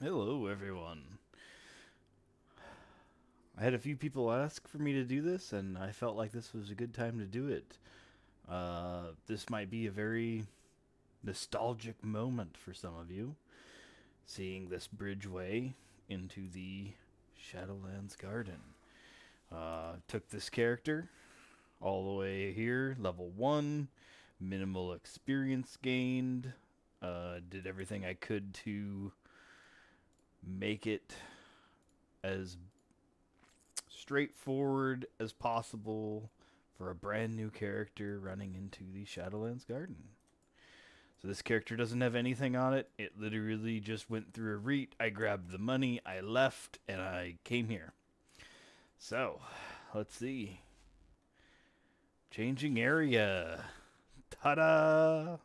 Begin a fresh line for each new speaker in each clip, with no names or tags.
Hello, everyone. I had a few people ask for me to do this, and I felt like this was a good time to do it. This might be a very nostalgic moment for some of you, seeing this bridgeway into the Shadowlands garden. Took this character all the way here, level 1, minimal experience gained. Did everything I could to make it as straightforward as possible for a brand new character running into the Shadowlands Garden. So this character doesn't have anything on it. It literally just went through a reat. I grabbed the money, I left, and I came here. So, let's see. Changing area. Ta-da!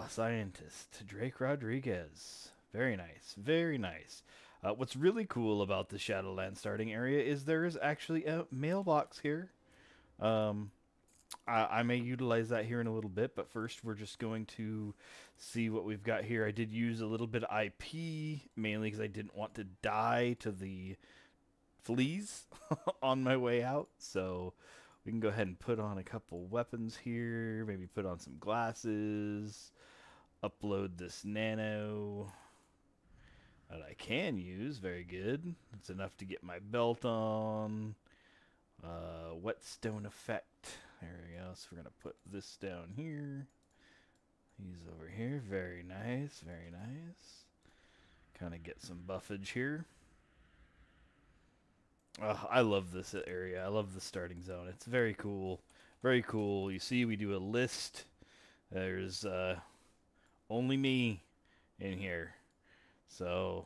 Scientist Drake Rodriguez. Very nice. Very nice. What's really cool about the Shadowlands starting area is there is actually a mailbox here. Um, I may utilize that here in a little bit, but first we're just going to see what we've got here. I did use a little bit of IP, mainly because I didn't want to die to the fleas on my way out. So we can go ahead and put on a couple weapons here, maybe put on some glasses, upload this nano that I can use. Very good. It's enough to get my belt on. Whetstone effect. There we go. So we're going to put this down here. He's over here. Very nice. Very nice. Kind of get some buffage here. I love this area. I love the starting zone. It's very cool. Very cool. You see, we do a list. There's only me in here. So,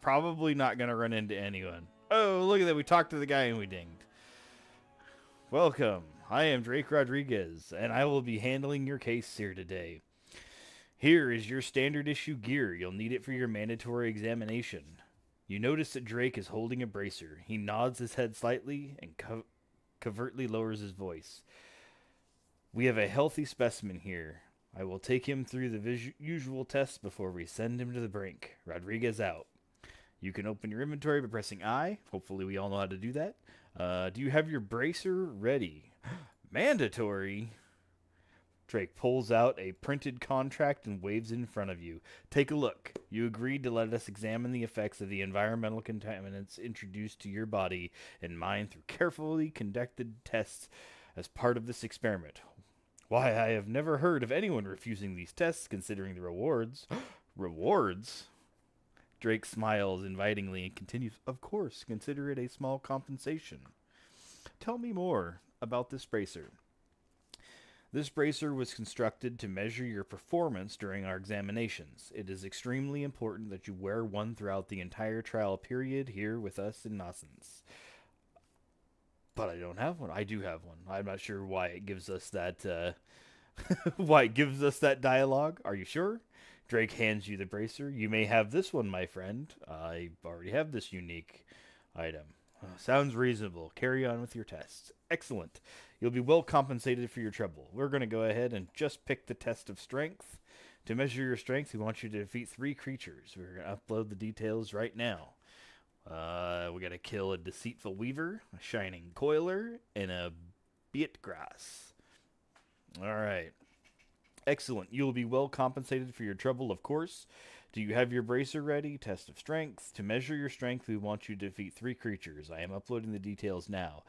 probably not going to run into anyone. Oh, look at that. We talked to the guy and we dinged. Welcome. I am Drake Rodriguez, and I will be handling your case here today. Here is your standard issue gear. You'll need it for your mandatory examination. You notice that Drake is holding a bracer. He nods his head slightly and covertly lowers his voice. We have a healthy specimen here. I will take him through the usual tests before we send him to the brink. Rodriguez out. You can open your inventory by pressing I. Hopefully we all know how to do that. Do you have your bracer ready? Mandatory? Drake pulls out a printed contract and waves it in front of you. Take a look. You agreed to let us examine the effects of the environmental contaminants introduced to your body and mind through carefully conducted tests as part of this experiment. Why, I have never heard of anyone refusing these tests considering the rewards. Rewards? Drake smiles invitingly and continues, Of course, consider it a small compensation. Tell me more about this bracer. This bracer was constructed to measure your performance during our examinations. It is extremely important that you wear one throughout the entire trial period here with us in Noscens. But I don't have one. I do have one. I'm not sure why it gives us that why it gives us that dialogue. Are you sure? Drake hands you the bracer. You may have this one, my friend. I already have this unique item. Sounds reasonable. Carry on with your tests. Excellent. You'll be well compensated for your trouble. We're going to go ahead and just pick the test of strength. To measure your strength, we want you to defeat 3 creatures. We're going to upload the details right now. We got to kill a deceitful weaver, a shining coiler, and a beatgrass. All right. Excellent. You will be well compensated for your trouble, of course. Do you have your bracer ready? Test of strength. To measure your strength, we want you to defeat 3 creatures. I am uploading the details now.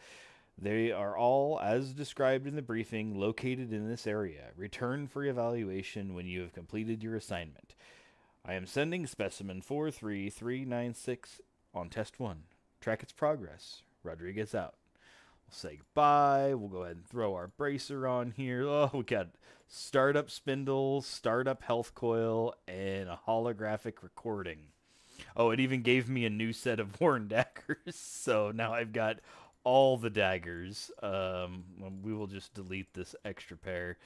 They are all, as described in the briefing, located in this area. Return for evaluation when you have completed your assignment. I am sending specimen 43396 on test 1. Track its progress. Rodriguez out. We'll say goodbye. We'll go ahead and throw our bracer on here. Oh, we got startup spindle, startup health coil, and a holographic recording. Oh, it even gave me a new set of worn daggers. So now I've got all the daggers. We will just delete this extra pair.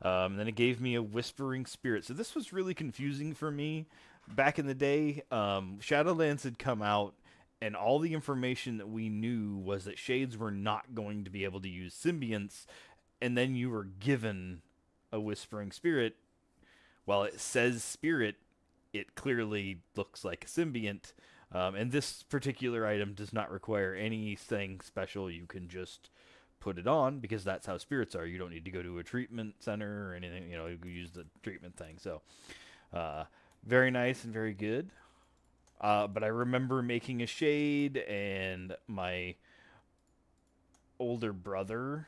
Then it gave me a whispering spirit. So this was really confusing for me. Back in the day, Shadowlands had come out, and all the information that we knew was that Shades were not going to be able to use symbionts, and then you were given a whispering spirit, while it says spirit, it clearly looks like a symbiont. And this particular item does not require anything special. You can just put it on because that's how spirits are. You don't need to go to a treatment center or anything. You know, you use the treatment thing. So, uh, very nice and very good. But I remember making a shade, and my older brother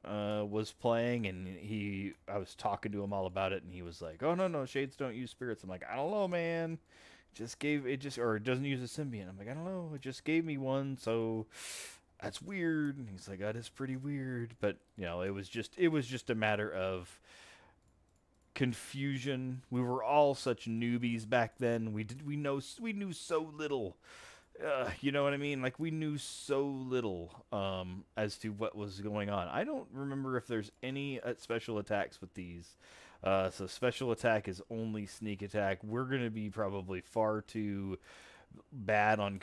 was playing, and I was talking to him all about it, and he was like, "Oh, no, no, shades don't use spirits." I'm like, "I don't know, man. Just gave it just or it doesn't use a symbiont." I'm like, "I don't know. It just gave me one, so that's weird." And he's like, "That is pretty weird." But you know, it was just a matter of confusion. We were all such newbies back then. We knew so little. You know what I mean? Like we knew so little as to what was going on. I don't remember if there's any special attacks with these. So special attack is only sneak attack. We're gonna be probably far too bad on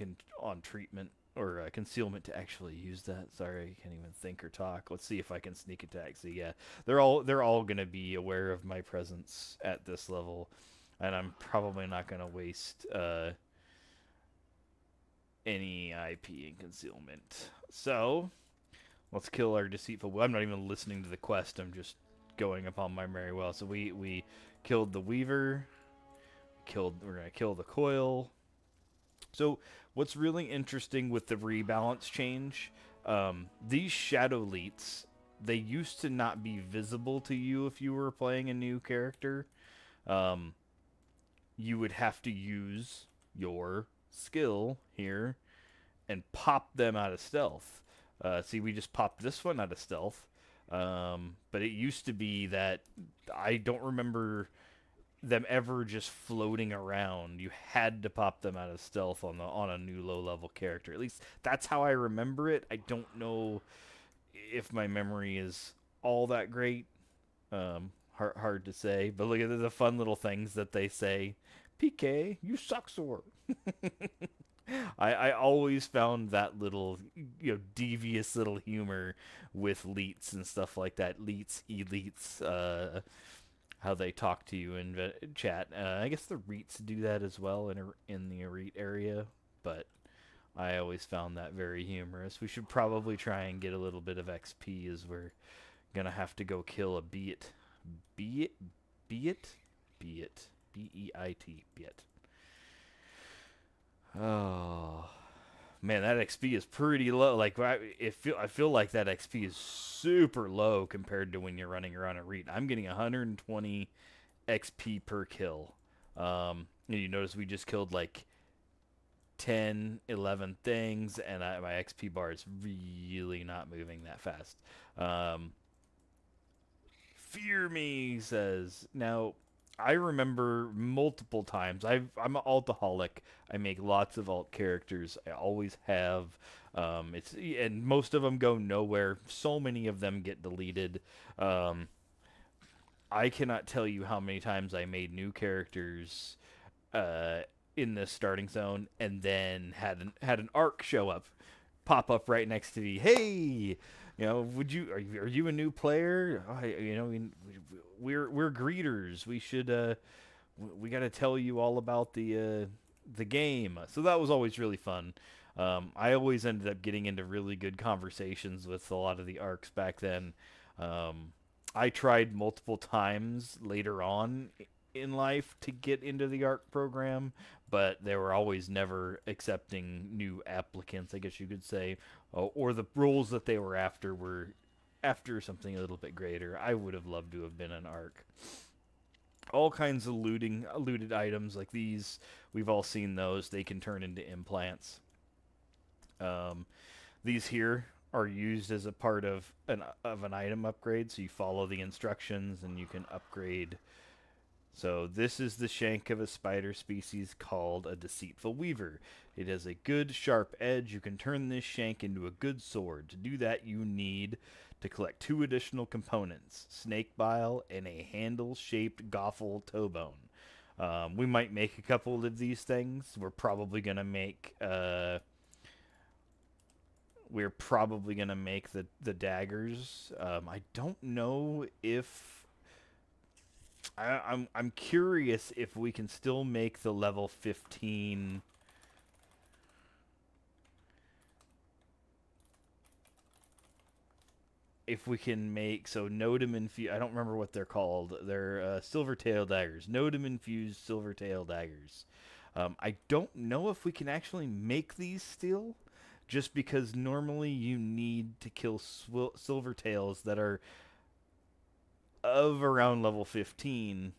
treatment or concealment to actually use that. Sorry, I can't even think or talk. Let's see if I can sneak attack. So yeah, they're all gonna be aware of my presence at this level, and I'm probably not gonna waste any IP in concealment. So let's kill our deceitful. I'm not even listening to the quest. I'm just going upon my merry will. So we killed the weaver. We're gonna kill the coil. So what's really interesting with the rebalance change, these shadow leets, they used to not be visible to you if you were playing a new character. Um, you would have to use your skill here and pop them out of stealth. See, we just popped this one out of stealth. But it used to be that I don't remember them ever just floating around. You had to pop them out of stealth on a new low level character. At least that's how I remember it. I don't know if my memory is all that great. Hard to say. But look at the fun little things that they say. PK, you suck sore. I always found that little devious little humor with leets and stuff like that. Leets, elites, how they talk to you in chat. I guess the REITs do that as well in the REIT area, but I always found that very humorous. We should probably try and get a little bit of XP as we're gonna have to go kill a Beat. Beat? Beat? Beat. Beit. Beat. Oh man, that XP is pretty low. Like I feel like that XP is super low compared to when you're running around a REIT. I'm getting 120 XP per kill. You notice we just killed like 10, 11 things, and my XP bar is really not moving that fast. Um, Fear me, he says. Now, I remember multiple times. I'm an altaholic. I make lots of alt characters. I always have. And most of them go nowhere. So many of them get deleted. Um, I cannot tell you how many times I made new characters uh, in this starting zone, and then had an arc show up, pop up right next to me. Hey, would you are you a new player? Oh, we're greeters. We got to tell you all about the game. So that was always really fun. I always ended up getting into really good conversations with a lot of the arcs back then. I tried multiple times later on in life to get into the ARC program, but they were always never accepting new applicants, I guess you could say, or the roles that they were after something a little bit greater. I would have loved to have been an ARC. All kinds of looted items like these, we've all seen those. They can turn into implants. Um, these here are used as a part of an item upgrade, so you follow the instructions and you can upgrade. So this is the shank of a spider species called a deceitful weaver. It has a good sharp edge. You can turn this shank into a good sword. To do that, you need to collect 2 additional components, snake bile and a handle-shaped goffle toe bone. We might make a couple of these things. We're probably gonna make the daggers. I don't know if I'm curious if we can still make the level 15. If we can make so Nodum infused, I don't remember what they're called. They're silver tail daggers. Nodum infused silver tail daggers. I don't know if we can actually make these still, just because normally you need to kill silver tails that are of around level 15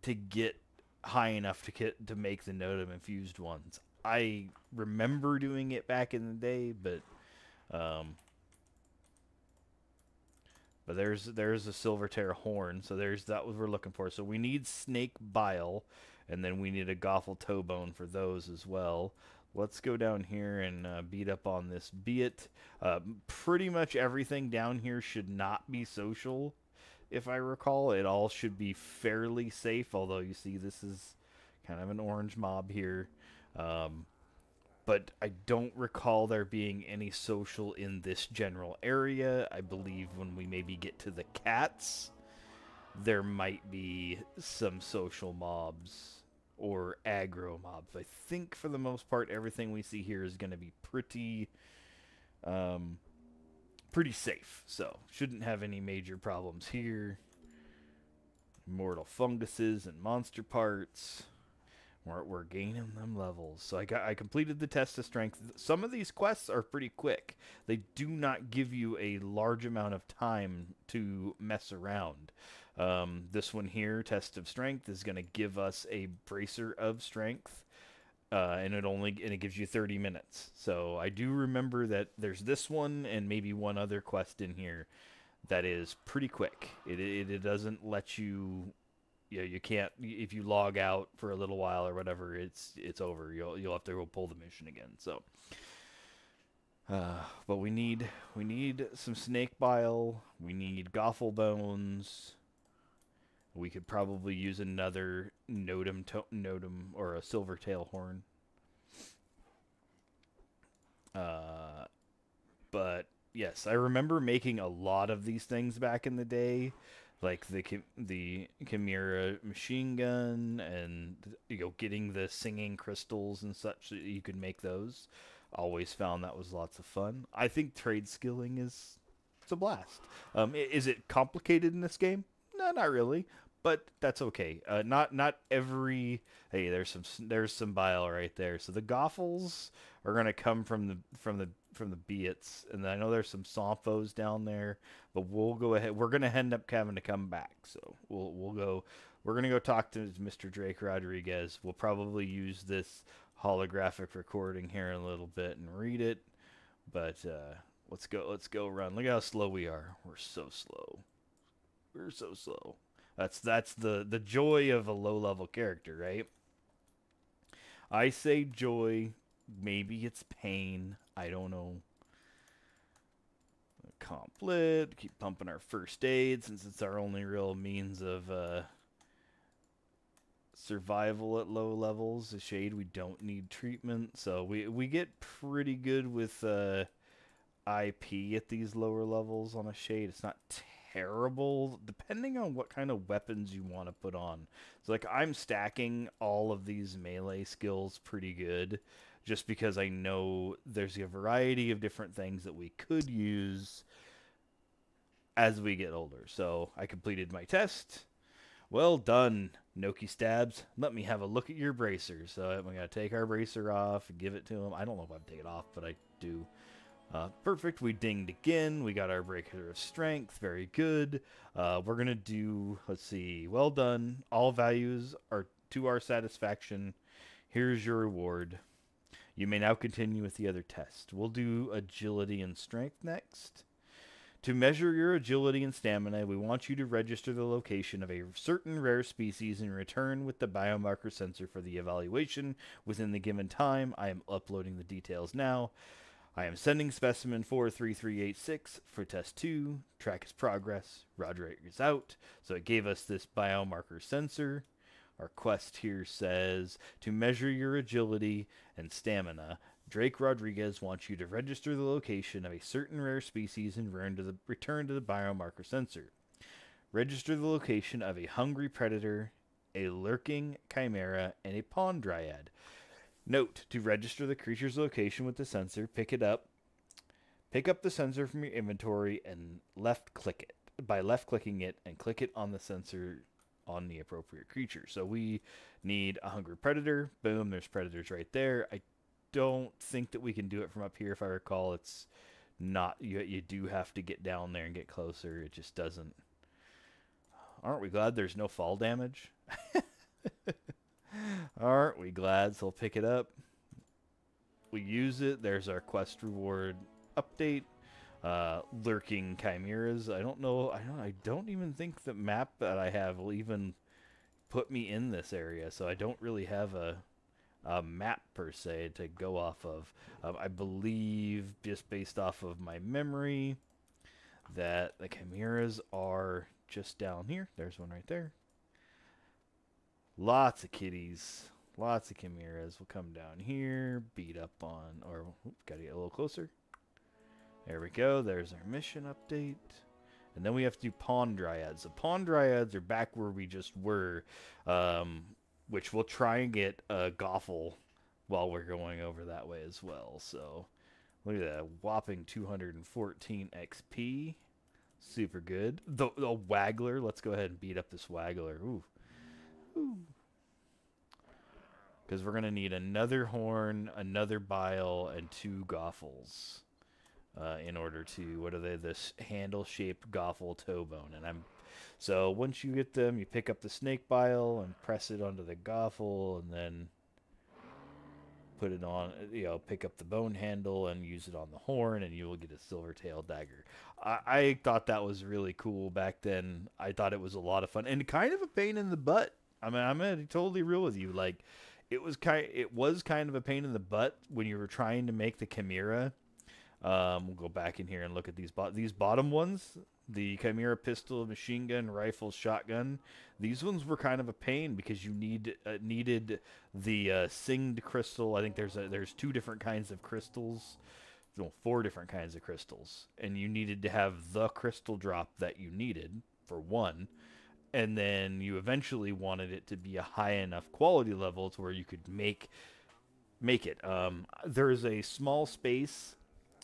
to get high enough to make the Nodum infused ones. I remember doing it back in the day, um, but there's a silvertail horn, so there's that what we're looking for. So we need snake bile, and then we need a goffle toe bone for those as well. Let's go down here and beat up on this beat. Pretty much everything down here should not be social, if I recall. It all should be fairly safe, although you see this is kind of an orange mob here. Um, but I don't recall there being any social in this general area. I believe when we maybe get to the cats, there might be some social mobs or aggro mobs. I think for the most part, everything we see here is going to be um, pretty safe. So shouldn't have any major problems here. Mortal funguses and monster parts. We're gaining them levels. So I completed the test of strength. Some of these quests are pretty quick. They do not give you a large amount of time to mess around. This one here, test of strength, is going to give us a bracer of strength, and it gives you 30 minutes. So I do remember that there's this one and maybe one other quest in here that is pretty quick. It doesn't let you, you can't, if you log out for a little while or whatever, it's over. You'll have to go pull the mission again. So, but we need some snake bile. We need goffle bones. We could probably use another nodum or a silver tail horn. Uh, but yes, I remember making a lot of these things back in the day, like the Chimera machine gun, and getting the singing crystals and such, so that you could make those. Always found that was lots of fun. I think trade skilling is it's a blast. Is it complicated in this game? No, not really, but that's okay. Not every there's some bile right there. So the goffles are gonna come from the beats, and I know there's some Somphos down there, but we'll go ahead. We're gonna end up having to come back, so we'll go. We're gonna go talk to Mr. Drake Rodriguez. We'll probably use this holographic recording here in a little bit and read it, but let's go run. Look how slow we are. We're so slow. We're so slow. That's the joy of a low level character, right? I say joy. Maybe it's pain. I don't know. Complet. Keep pumping our first aid since it's our only real means of survival at low levels. A shade, we don't need treatment, so we get pretty good with IP at these lower levels on a shade. It's not terrible, depending on what kind of weapons you want to put on. So, like, I'm stacking all of these melee skills pretty good, just because I know there's a variety of different things that we could use as we get older. So, I completed my test. Well done, Noki Stabs. Let me have a look at your bracer. So I'm going to take our bracer off and give it to him. I don't know if I take it off, but I do. Perfect. We dinged again. We got our breaker of strength. Very good. We're going to do, let's see. Well done. All values are to our satisfaction. Here's your reward. You may now continue with the other test. We'll do agility and strength next. To measure your agility and stamina, we want you to register the location of a certain rare species and return with the biomarker sensor for the evaluation within the given time. I am uploading the details now. I am sending specimen 43386 for test 2. Track his progress. Roger is out. So it gave us this biomarker sensor. Our quest here says to measure your agility and stamina. Drake Rodriguez wants you to register the location of a certain rare species and return to the biomarker sensor. Register the location of a hungry predator, a lurking chimera, and a pond dryad. Note, to register the creature's location with the sensor, pick it up. Pick up the sensor from your inventory and left click it. By left clicking it and click it on the sensor on the appropriate creature. So we need a hungry predator. Boom, there's predators right there. I don't think that we can do it from up here. If I recall, it's not, you do have to get down there and get closer. It just doesn't. Aren't we glad there's no fall damage? Aren't we glad? So we'll pick it up. We use it. There's our quest reward update. Lurking chimeras. I don't know. I don't even think the map that I have will even put me in this area. So I don't really have a map per se to go off of. I believe, just based off of my memory, that the chimeras are just down here. There's one right there. Lots of kitties. Lots of chimeras. We'll come down here, beat up on, or gotta get a little closer. There we go. There's our mission update. And then we have to do pond dryads. The pond dryads are back where we just were, which we'll try and get a Goffle while we're going over that way as well. So look at that. Whopping 214 XP. Super good. The Waggler. Let's go ahead and beat up this Waggler. Ooh. Ooh. Because we're going to need another horn, another bile, and 2 Goffles. In order to, what are they? This handle-shaped Goffle toe bone. And so once you get them, you pick up the snake bile and press it onto the Goffle, and then put it on, pick up the bone handle and use it on the horn, and you will get a silver-tailed dagger. I thought that was really cool back then. I thought it was a lot of fun and kind of a pain in the butt. I mean, I'm gonna be totally real with you. Like, it was kind of a pain in the butt when you were trying to make the chimera. We'll go back in here and look at these bottom ones. The chimera pistol, machine gun, rifle, shotgun. These ones were kind of a pain because you needed the singed crystal. I think there's 2 different kinds of crystals. No, 4 different kinds of crystals, and you needed to have the crystal drop that you needed for one. And then you eventually wanted it to be a high enough quality level to where you could make it. There is a small space,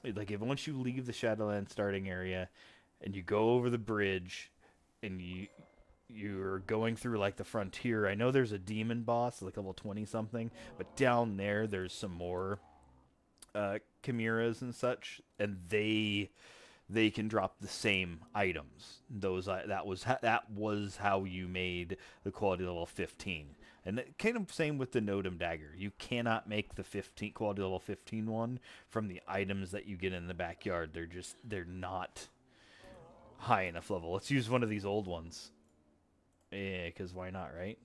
like once you leave the Shadowlands starting area, and you go over the bridge, and you're going through like the frontier. I know there's a demon boss, like level 20 something, but down there's some more chimeras and such, and they can drop the same items. That was how you made the quality level 15. And kind of same with the Notum dagger. You cannot make the quality level 15 one from the items that you get in the backyard. They're not high enough level. Let's use one of these old ones. Yeah, because why not, right?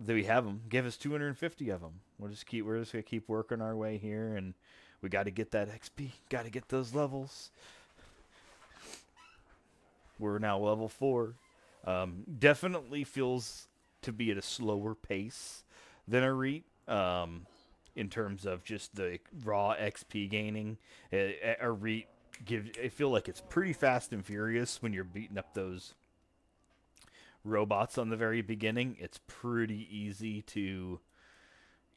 Do we have them? Give us 250 of them. We're just gonna keep working our way here, and we got to get that XP. Got to get those levels. We're now level 4. Definitely feels to be at a slower pace than a REIT, in terms of just the raw XP gaining. A REIT I feel like it's pretty fast and furious when you're beating up those robots on the very beginning. It's pretty easy to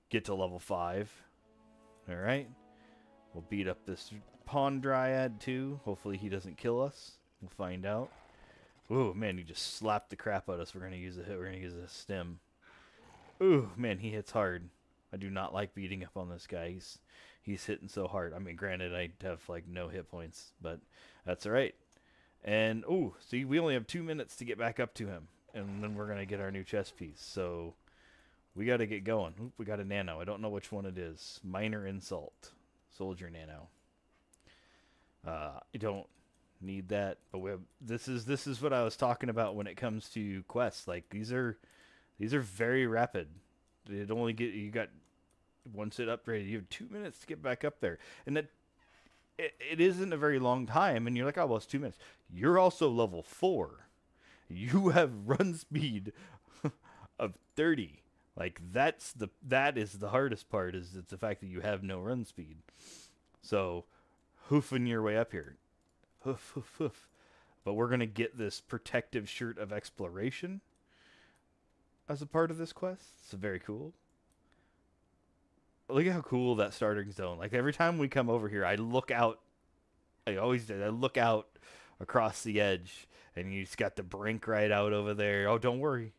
get to level 5. All right. We'll beat up this Pond Dryad too. Hopefully he doesn't kill us. We'll find out. Ooh, man, he just slapped the crap out of us. We're gonna use a hit. We're gonna use a stim. Ooh, man, he hits hard. I do not like beating up on this guy. He's hitting so hard. I mean, granted, I have like no hit points, but that's all right. And ooh, see, we only have 2 minutes to get back up to him, and then we're gonna get our new chest piece. So we got to get going. Oop, we got a nano. I don't know which one it is. Minor insult. Soldier nano. I don't need that, but this is what I was talking about when it comes to quests. Like these are very rapid. You got once it upgraded, you have 2 minutes to get back up there, and it isn't a very long time. And you're like, oh well, it's 2 minutes. You're also level 4. You have run speed of 30. Like that is the hardest part, is it's the fact that you have no run speed. So hoofing your way up here. Hoof hoof hoof. but we're going to get this protective shirt of exploration as a part of this quest. It's very cool. Look at how cool that starting zone. Like every time we come over here, I look out. I always did. I look out across the edge, and you just got the brink right out over there. Oh, don't worry.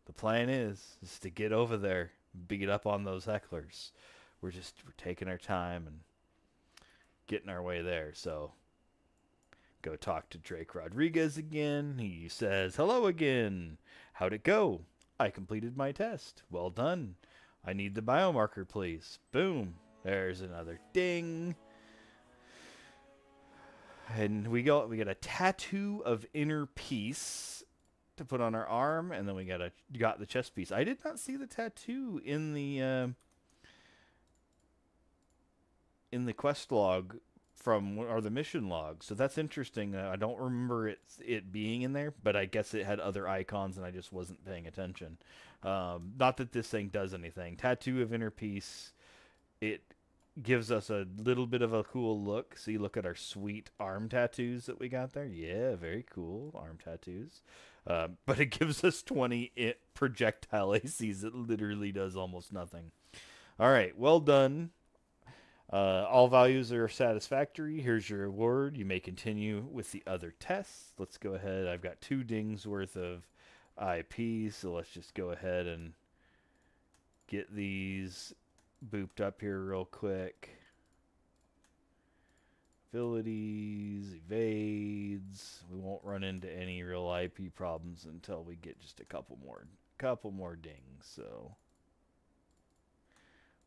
The plan is to get over there, beat up on those hecklers. We're taking our time and getting our way there. So go talk to Drake Rodriguez again. He says, "Hello again. How'd it go? I completed my test. Well done. I need the biomarker, please." Boom. There's another ding. And we get a tattoo of inner peace to put on our arm, and then we got the chest piece. I did not see the tattoo in the quest log or the mission log, so that's interesting. I don't remember it being in there, but I guess it had other icons, and I just wasn't paying attention. Not that this thing does anything. Tattoo of inner peace. It gives us a little bit of a cool look. See, look at our sweet arm tattoos that we got there. Yeah, very cool arm tattoos. But it gives us 20 projectile ACs. It literally does almost nothing. All right, well done. All values are satisfactory. Here's your reward. You may continue with the other tests. Let's go ahead. I've got 2 dings worth of IP, so let's just go ahead and get these booped up here real quick. Abilities, evades. We won't run into any real IP problems until we get just a couple more dings. So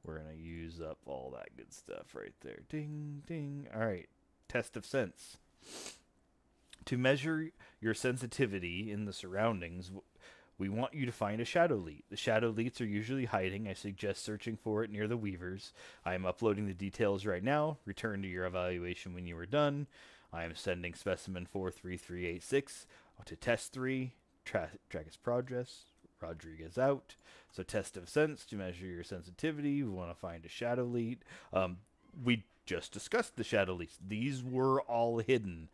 we're gonna use up all that good stuff right there. Ding, ding. All right, test of sense. To measure your sensitivity in the surroundings, we want you to find a shadow leet. The shadow leets are usually hiding. I suggest searching for it near the weavers. I am uploading the details right now. Return to your evaluation when you are done. I am sending specimen 43386 to test 3. Track its progress. Rodriguez out. So test of sense to measure your sensitivity. We want to find a shadow leet. We just discussed the shadow leets. These were all hidden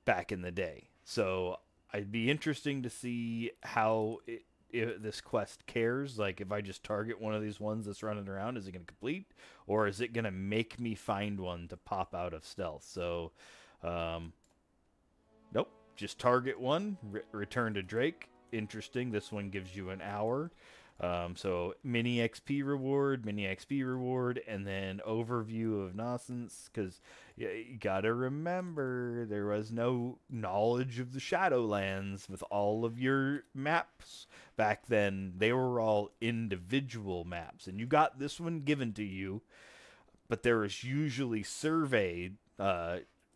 back in the day. So I'd be interesting to see how this quest cares. Like, if I just target one of these ones that's running around, is it going to complete? Or is it going to make me find one to pop out of stealth? So, nope. Just target one. Return to Drake. Interesting. This one gives you an hour. So mini XP reward, and then overview of nonsense, because you gotta remember there was no knowledge of the Shadowlands with all of your maps back then. They were all individual maps, and you got this one given to you, but there was usually survey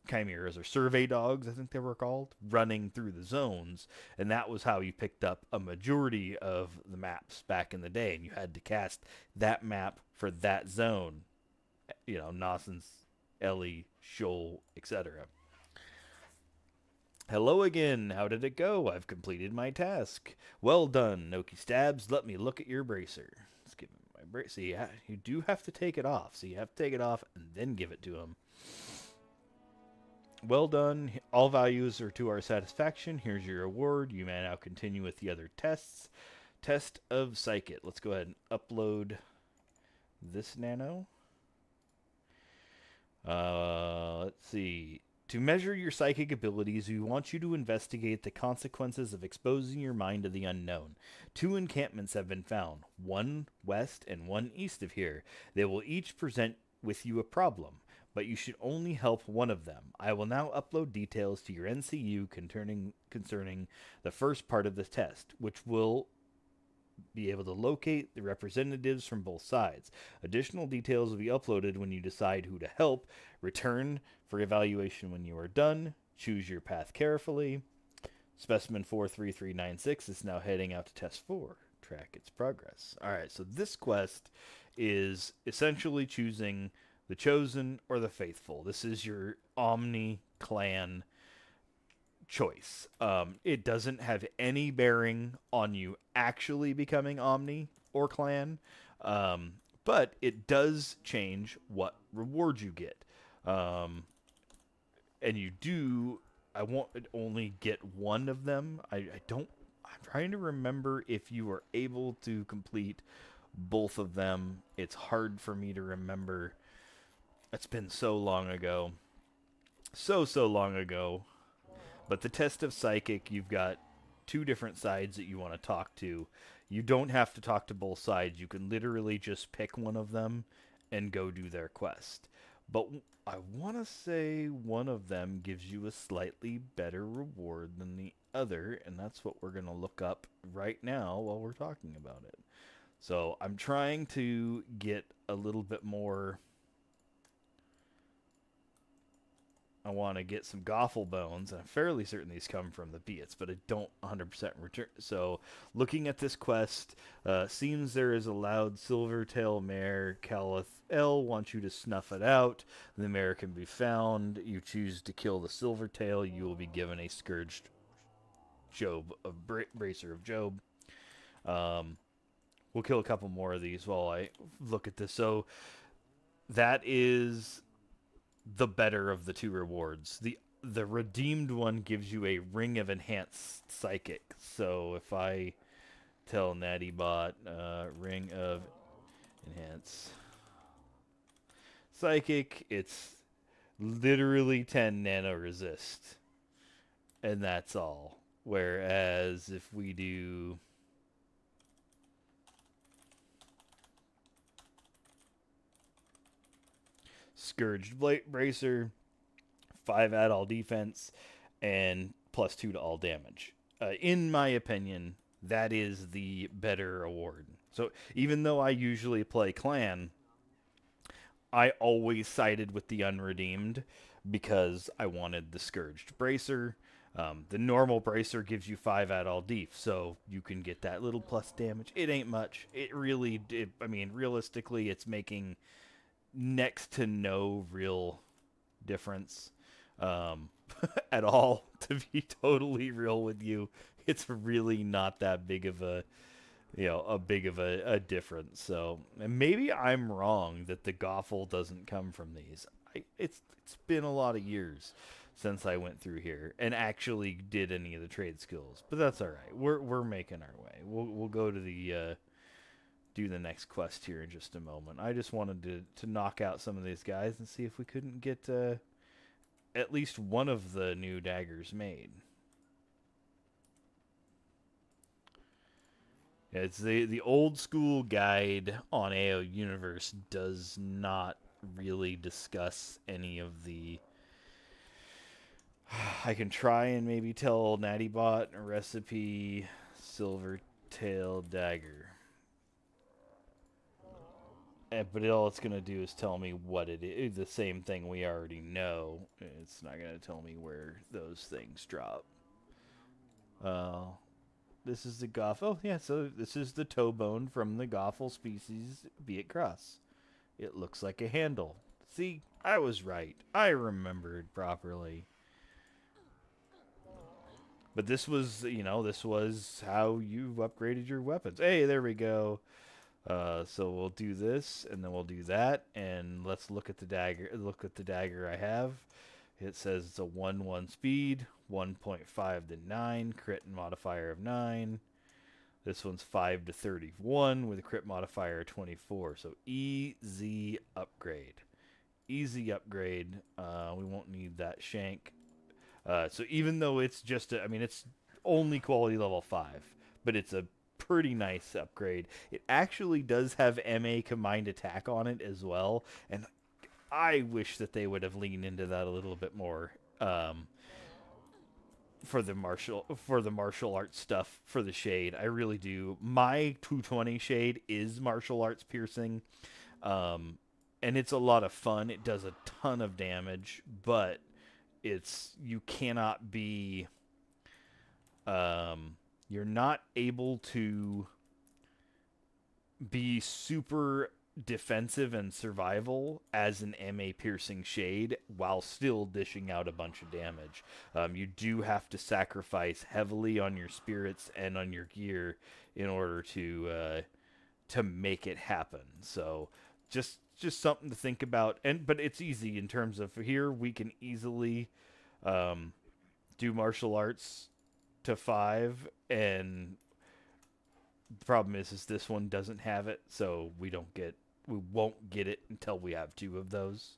chimeras, or survey dogs, I think they were called, running through the zones, and that was how you picked up a majority of the maps back in the day, and you had to cast that map for that zone. You know, Nossen's, Ellie, Shoal, etc. Hello again. How did it go? I've completed my task. Well done, Noki Stabs. Let me look at your bracer. Let's give him my bracer. See, you do have to take it off. So you have to take it off and then give it to him. Well done. All values are to our satisfaction. Here's your reward. You may now continue with the other tests. Test of Psychic. Let's go ahead and upload this nano. Let's see. To measure your psychic abilities, we want you to investigate the consequences of exposing your mind to the unknown. 2 encampments have been found, one west and one east of here. They will each present with you a problem, but you should only help one of them. I will now upload details to your NCU concerning the first part of the test, which will be able to locate the representatives from both sides. Additional details will be uploaded when you decide who to help. Return for evaluation when you are done. Choose your path carefully. Specimen 43396 is now heading out to test 4. Track its progress. Alright, so this quest is essentially choosing the Chosen or the Faithful. This is your Omni clan choice. It doesn't have any bearing on you actually becoming Omni or clan, but it does change what rewards you get. And you do I won't only get one of them. I don't. I'm trying to remember if you were able to complete both of them. It's hard for me to remember. It's been so long ago. So long ago. But the test of psychic, you've got two different sides that you want to talk to. You don't have to talk to both sides. You can literally just pick one of them and go do their quest. But I want to say one of them gives you a slightly better reward than the other, and that's what we're going to look up right now while we're talking about it. So I'm trying to get a little bit more. I want to get some Goffle bones, and I'm fairly certain these come from the Beats, but I don't 100% return. So, looking at this quest, seems there is a loud silvertail mare. Caliph L wants you to snuff it out. The mare can be found. You choose to kill the silvertail. You will be given a scourged Jobe, a bracer of Jobe. Um, we'll kill a couple more of these while I look at this. So, that is the better of the two rewards. The redeemed one gives you a ring of enhanced psychic. So if I tell Natty Bot ring of enhanced psychic, it's literally 10 nano resist, and that's all. Whereas if we do Scourged Bracer, 5 add all defense, and +2 to all damage. In my opinion, that is the better award. So even though I usually play clan, I always sided with the unredeemed because I wanted the Scourged Bracer. The normal Bracer gives you 5 add all def, so you can get that little plus damage. It ain't much. It really, I mean, realistically, it's making next to no real difference um, at all. To be totally real with you, it's really not that big of a a difference. So and maybe I'm wrong that the Goffle doesn't come from these. It's been a lot of years since I went through here and actually did any of the trade skills, but that's all right. We're making our way. We'll go to the do the next quest here in just a moment. I just wanted to knock out some of these guys and see if we couldn't get at least one of the new daggers made. It's the old school guide on AO Universe does not really discuss any of the. I can try and maybe tell Nattybot a recipe Silvertail dagger. But all it's going to do is tell me what it is. The same thing we already know. It's not going to tell me where those things drop. Uh, this is the Goff. Oh, yeah, so this is the toe bone from the Goffle species, be it cross. It looks like a handle. See, I was right. I remembered properly. But this was, this was how you upgraded your weapons. Hey, there we go. So we'll do this, and then we'll do that, and let's look at the dagger. Look at the dagger I have. It says it's a 1/1 speed, 1.5 to 9, crit modifier of 9. This one's 5 to 31 with a crit modifier of 24. So easy upgrade. Easy upgrade. We won't need that shank. So even though it's just, it's only quality level 5, but it's a pretty nice upgrade. It actually does have MA combined attack on it as well, and I wish that they would have leaned into that a little bit more for the martial arts stuff for the shade. I really do. My 220 shade is martial arts piercing, and it's a lot of fun. It does a ton of damage, but you cannot be you're not able to be super defensive and survival as an MA piercing shade while still dishing out a bunch of damage. You do have to sacrifice heavily on your spirits and on your gear in order to make it happen. So just something to think about. But it's easy in terms of here we can easily do martial arts to 5, and the problem is this one doesn't have it, so we won't get it until we have 2 of those.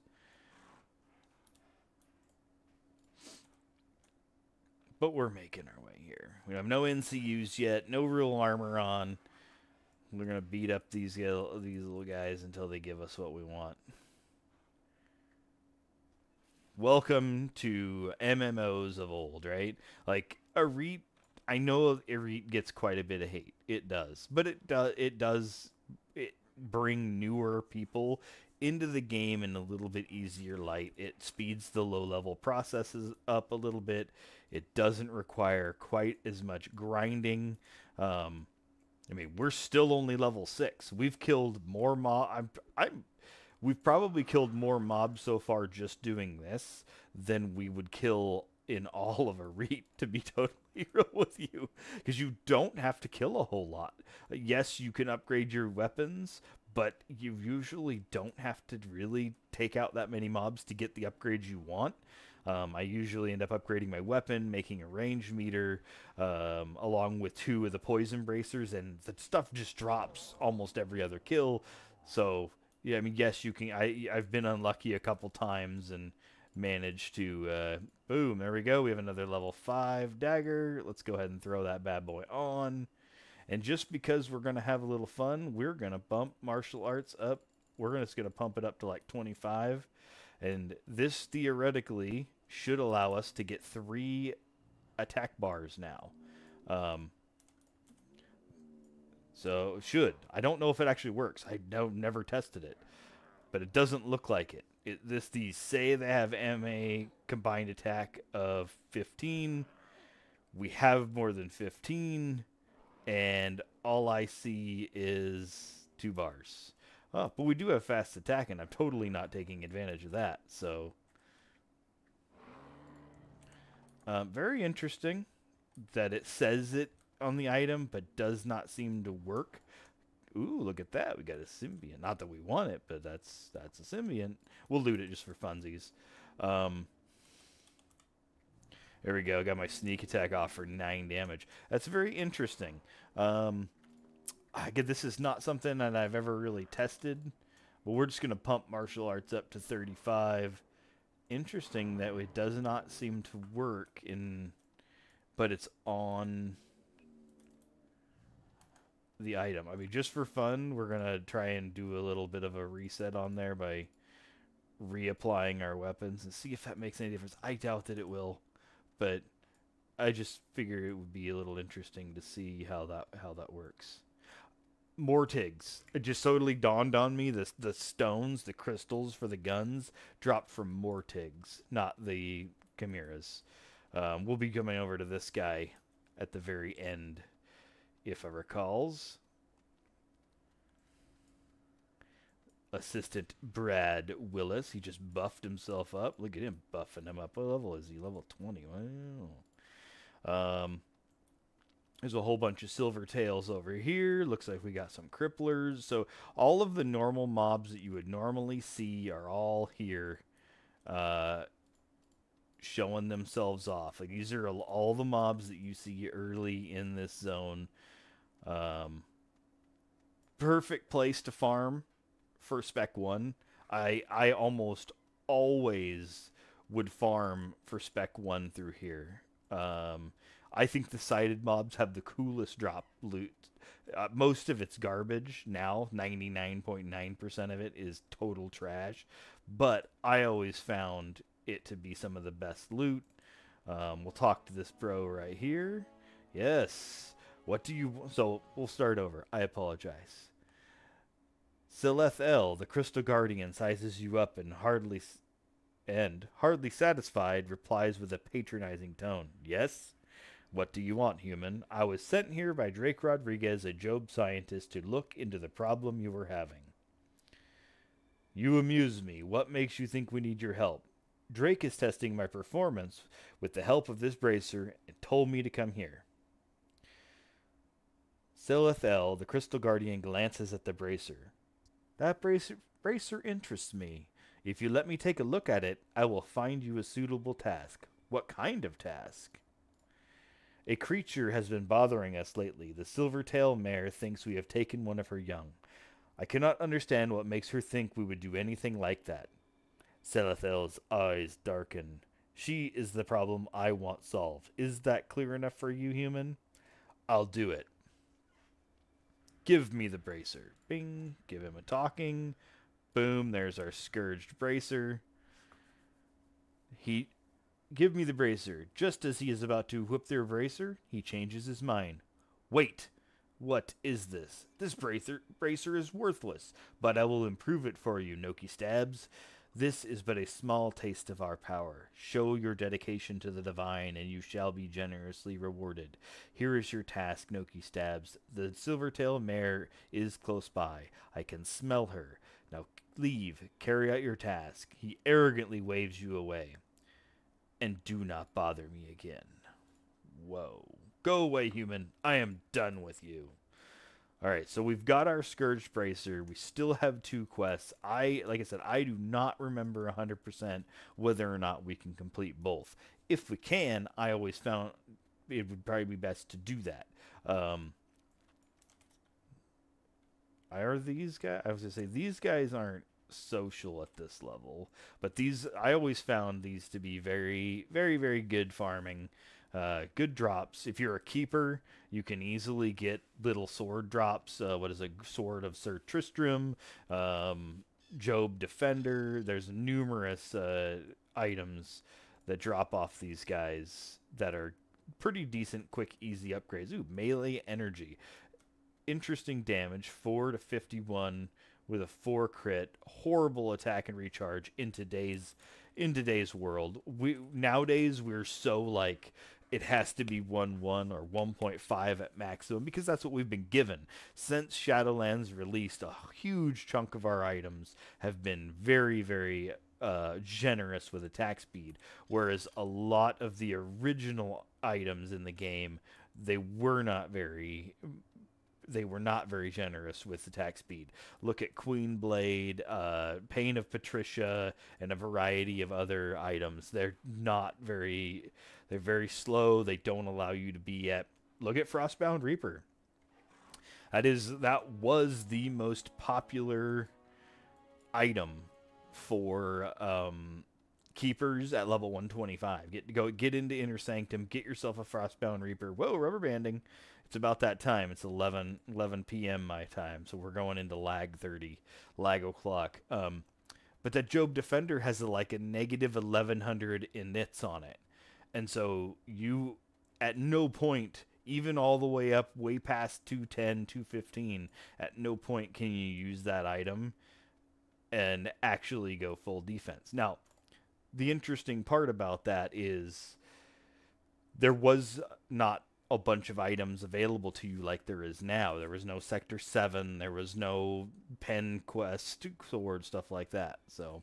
But we're making our way here. We have no NCUs yet, no real armor on. We're gonna beat up these little guys until they give us what we want. Welcome to MMOs of old, right? Like Elite, I know Elite gets quite a bit of hate. It does, but it does bring newer people into the game in a little bit easier light. It speeds the low level processes up a little bit. It doesn't require quite as much grinding. I mean, we're still only level 6. We've killed more we've probably killed more mobs so far just doing this than we would kill in all of a reap, to be totally real with you, because you don't have to kill a whole lot. Yes, you can upgrade your weapons, but you usually don't have to really take out that many mobs to get the upgrades you want. I usually end up upgrading my weapon, making a range meter, along with 2 of the poison bracers, and the stuff just drops almost every other kill. So yeah, I mean, yes, you can. I've been unlucky a couple times and managed to boom. There we go. We have another level 5 dagger. Let's go ahead and throw that bad boy on. And just because we're gonna have a little fun, we're gonna bump martial arts up. We're just gonna pump it up to like 25, and this theoretically should allow us to get 3 attack bars now. Um, so should. I don't know if it actually works. I never tested it, but it doesn't look like it. These say they have MA combined attack of 15. We have more than 15, and all I see is 2 bars. Oh, but we do have fast attack, and I'm totally not taking advantage of that. So, very interesting that it says it on the item, but does not seem to work. Ooh, look at that. We got a symbiont. Not that we want it, but that's a symbiont. We'll loot it just for funsies. There we go. Got my sneak attack off for 9 damage. That's very interesting. Again, this is not something that I've ever really tested, but we're just going to pump martial arts up to 35. Interesting that it does not seem to work but it's on the item. I mean, just for fun, we're going to try and do a little bit of a reset on there by reapplying our weapons and see if that makes any difference. I doubt that it will, but I just figure it would be a little interesting to see how that works. Mortigs. It just totally dawned on me, the stones, the crystals for the guns dropped from Mortigs, not the chimeras. We'll be coming over to this guy at the very end, if I recalls. Assistant Brad Willis. He just buffed himself up. Look at him buffing him up. What level is he? Level 20. Wow. There's a whole bunch of silver tails over here. Looks like we got some cripplers. So all of the normal mobs that you would normally see are all here, showing themselves off. Like, these are all the mobs that you see early in this zone. Perfect place to farm for Spec 1. I almost always would farm for Spec 1 through here. I think the sided mobs have the coolest drop loot. Most of it's garbage now. 99.9% of it is total trash. But I always found it to be some of the best loot. We'll talk to this bro right here. Yes. What do you... So, we'll start over. I apologize. Sileth L, the Crystal Guardian, sizes you up and hardly satisfied, replies with a patronizing tone. Yes? What do you want, human? I was sent here by Drake Rodriguez, a Jobe scientist, to look into the problem you were having. You amuse me. What makes you think we need your help? Drake is testing my performance with the help of this bracer and told me to come here. Sileth L, the Crystal Guardian, glances at the bracer. That bracer interests me. If you let me take a look at it, I will find you a suitable task. What kind of task? A creature has been bothering us lately. The silver-tailed mare thinks we have taken one of her young. I cannot understand what makes her think we would do anything like that. Selathel's eyes darken. She is the problem I want solved. Is that clear enough for you, human? I'll do it. Give me the bracer. Bing. Give him a talking. Boom. There's our scourged bracer. He Give me the bracer. Just as he is about to whip their bracer, he changes his mind. Wait! What is this? This bracer is worthless, but I will improve it for you, Noki Stabs. This is but a small taste of our power. Show your dedication to the divine, and you shall be generously rewarded. Here is your task, Noki Stabs. The silver-tailed mare is close by. I can smell her. Now leave. Carry out your task. He arrogantly waves you away. And do not bother me again. Whoa. Go away, human. I am done with you. Alright, so we've got our Scourged Bracer. We still have 2 quests. Like I said, I do not remember 100% whether or not we can complete both. If we can, I always found it would probably be best to do that. Are these guys? I was going to say, these guys aren't social at this level, but these, I always found these to be very, very, very good farming. Good drops. If you're a keeper, you can easily get little sword drops. What is a sword of Sir Tristram? Jobe Defender. There's numerous items that drop off these guys that are pretty decent, quick, easy upgrades. Ooh, melee energy. Interesting damage, 4 to 51 with a 4 crit. Horrible attack and recharge in today's world. Nowadays we're so like it has to be 1-1 or 1.5 at maximum because that's what we've been given. Since Shadowlands released, a huge chunk of our items have been very, very generous with attack speed, whereas a lot of the original items in the game, they were not very generous with attack speed. Look at Queen Blade, Pain of Patricia, and a variety of other items. They're very slow. They don't allow you to be at. Look at Frostbound Reaper. That was the most popular item for keepers at level 125. Get into Inner Sanctum. Get yourself a Frostbound Reaper. Whoa, rubber banding. It's about that time. It's 11 p.m. my time, so we're going into lag 30, lag o'clock. But that Jobe Defender has like a negative 1100 inits on it, and so you at no point, even all the way up, way past 210, 215, at no point can you use that item and actually go full defense. Now, the interesting part about that is there was not a bunch of items available to you like there is now. There was no Sector 7, there was no Pen Quest, sword, stuff like that. So,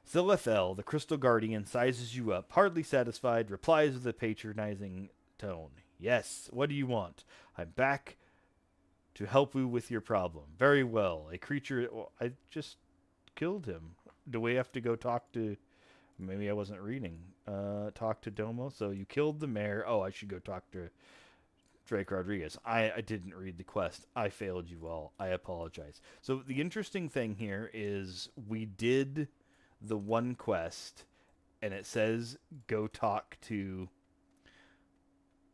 Zilithel, the Crystal Guardian, sizes you up, hardly satisfied, replies with a patronizing tone. Yes, what do you want? I'm back to help you with your problem. Very well. A creature... Well, I just killed him. Do we have to go talk to... Maybe I wasn't reading. Talk to Domo. So you killed the mayor. Oh, I should go talk to Drake Rodriguez. I didn't read the quest. I failed you all. I apologize. So the interesting thing here is we did the one quest, and it says go talk to...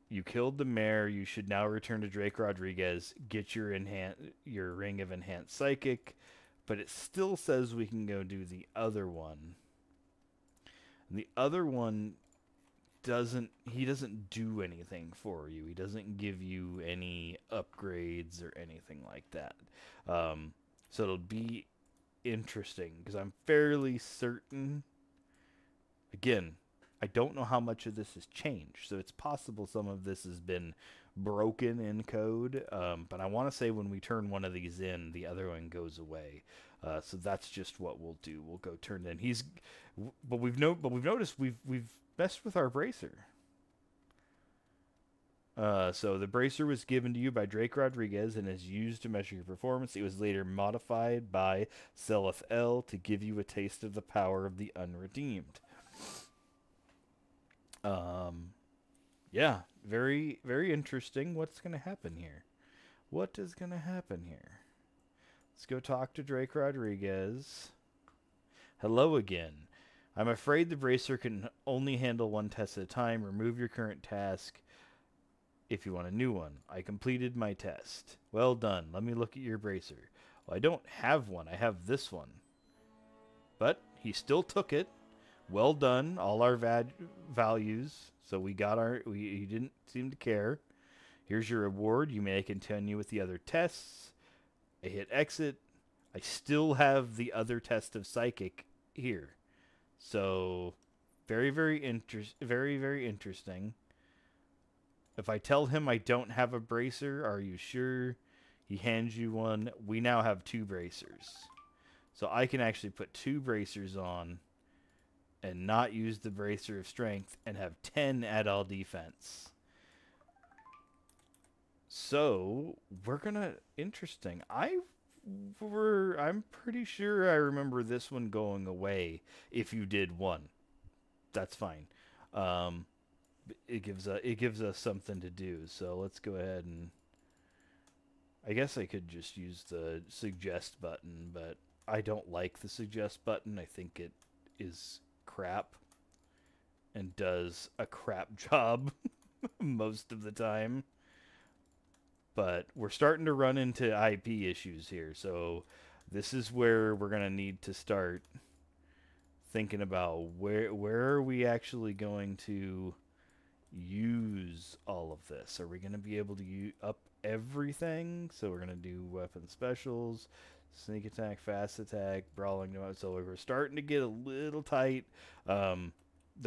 You killed the mayor. You should now return to Drake Rodriguez. Get your ring of enhanced psychic. But it still says we can go do the other one. And the other one he doesn't do anything for you. He doesn't give you any upgrades or anything like that. So it'll be interesting because I'm fairly certain. Again, I don't know how much of this has changed, so it's possible some of this has been broken in code. But I want to say when we turn one of these in, the other one goes away. So that's just what we'll do. We'll go turn it in. But we've noticed we've messed with our bracer. So the bracer was given to you by Drake Rodriguez and is used to measure your performance. It was later modified by Seleth L to give you a taste of the power of the unredeemed. Um, yeah, very, very interesting. What's going to happen here? What is going to happen here? Let's go talk to Drake Rodriguez. Hello again. I'm afraid the bracer can only handle one test at a time. Remove your current task if you want a new one. I completed my test. Well done. Let me look at your bracer. Well, I don't have one. I have this one. But he still took it. Well done. All our values. So we got our... he didn't seem to care. Here's your reward. You may continue with the other tests. I hit exit. I still have the other test of psychic here. So very, very interesting. If I tell him I don't have a bracer, are you sure? He hands you one. We now have 2 bracers. So I can actually put 2 bracers on and not use the bracer of strength and have 10 at all defense. So we're gonna... Interesting. I'm pretty sure I remember this one going away if you did one. That's fine. It gives us something to do. So let's go ahead and... I guess I could just use the suggest button, but I don't like the suggest button. I think it is crap and does a crap job most of the time. But we're starting to run into IP issues here, so this is where we're going to need to start thinking about where are we actually going to use all of this. Are we going to be able to up everything? So we're going to do weapon specials, sneak attack, fast attack, brawling. So we're starting to get a little tight. The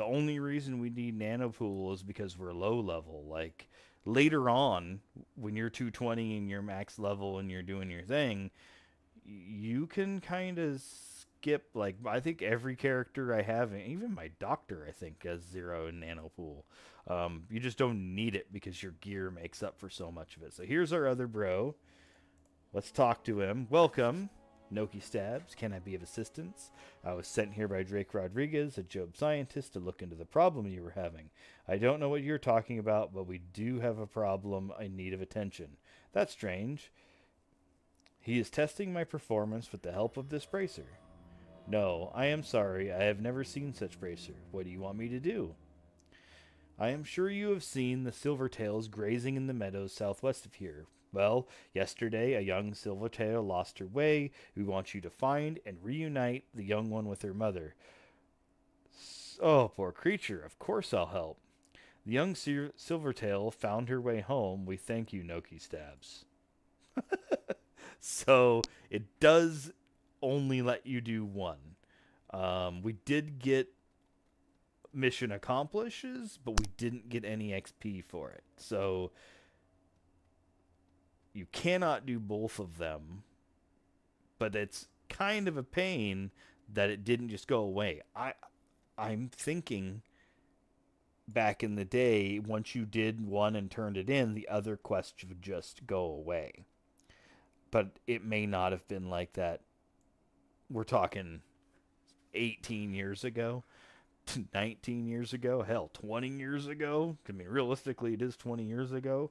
only reason we need nano pool is because we're low level. Like later on, when you're 220 and you're max level and you're doing your thing, you can kind of skip. Like I think every character I have, even my doctor, I think has 0 in nano pool. You just don't need it because your gear makes up for so much of it. So here's our other bro. Let's talk to him. Welcome. Noki Stabs, can I be of assistance? I was sent here by Drake Rodriguez, a Jobe scientist, to look into the problem you were having. I don't know what you're talking about, but we do have a problem in need of attention. That's strange. He is testing my performance with the help of this bracer. No, I am sorry. I have never seen such bracer. What do you want me to do? I am sure you have seen the silvertails grazing in the meadows southwest of here. Well, yesterday a young silvertail lost her way. We want you to find and reunite the young one with her mother. Oh, poor creature. Of course I'll help. The young silvertail found her way home. We thank you, Noki Stabs. So it does only let you do one. We did get mission accomplishes, but we didn't get any XP for it. So you cannot do both of them, but it's kind of a pain that it didn't just go away. I'm thinking back in the day, once you did one and turned it in, the other quest would just go away. But it may not have been like that. We're talking 18 years ago, 19 years ago, hell, 20 years ago. I mean, realistically, it is 20 years ago.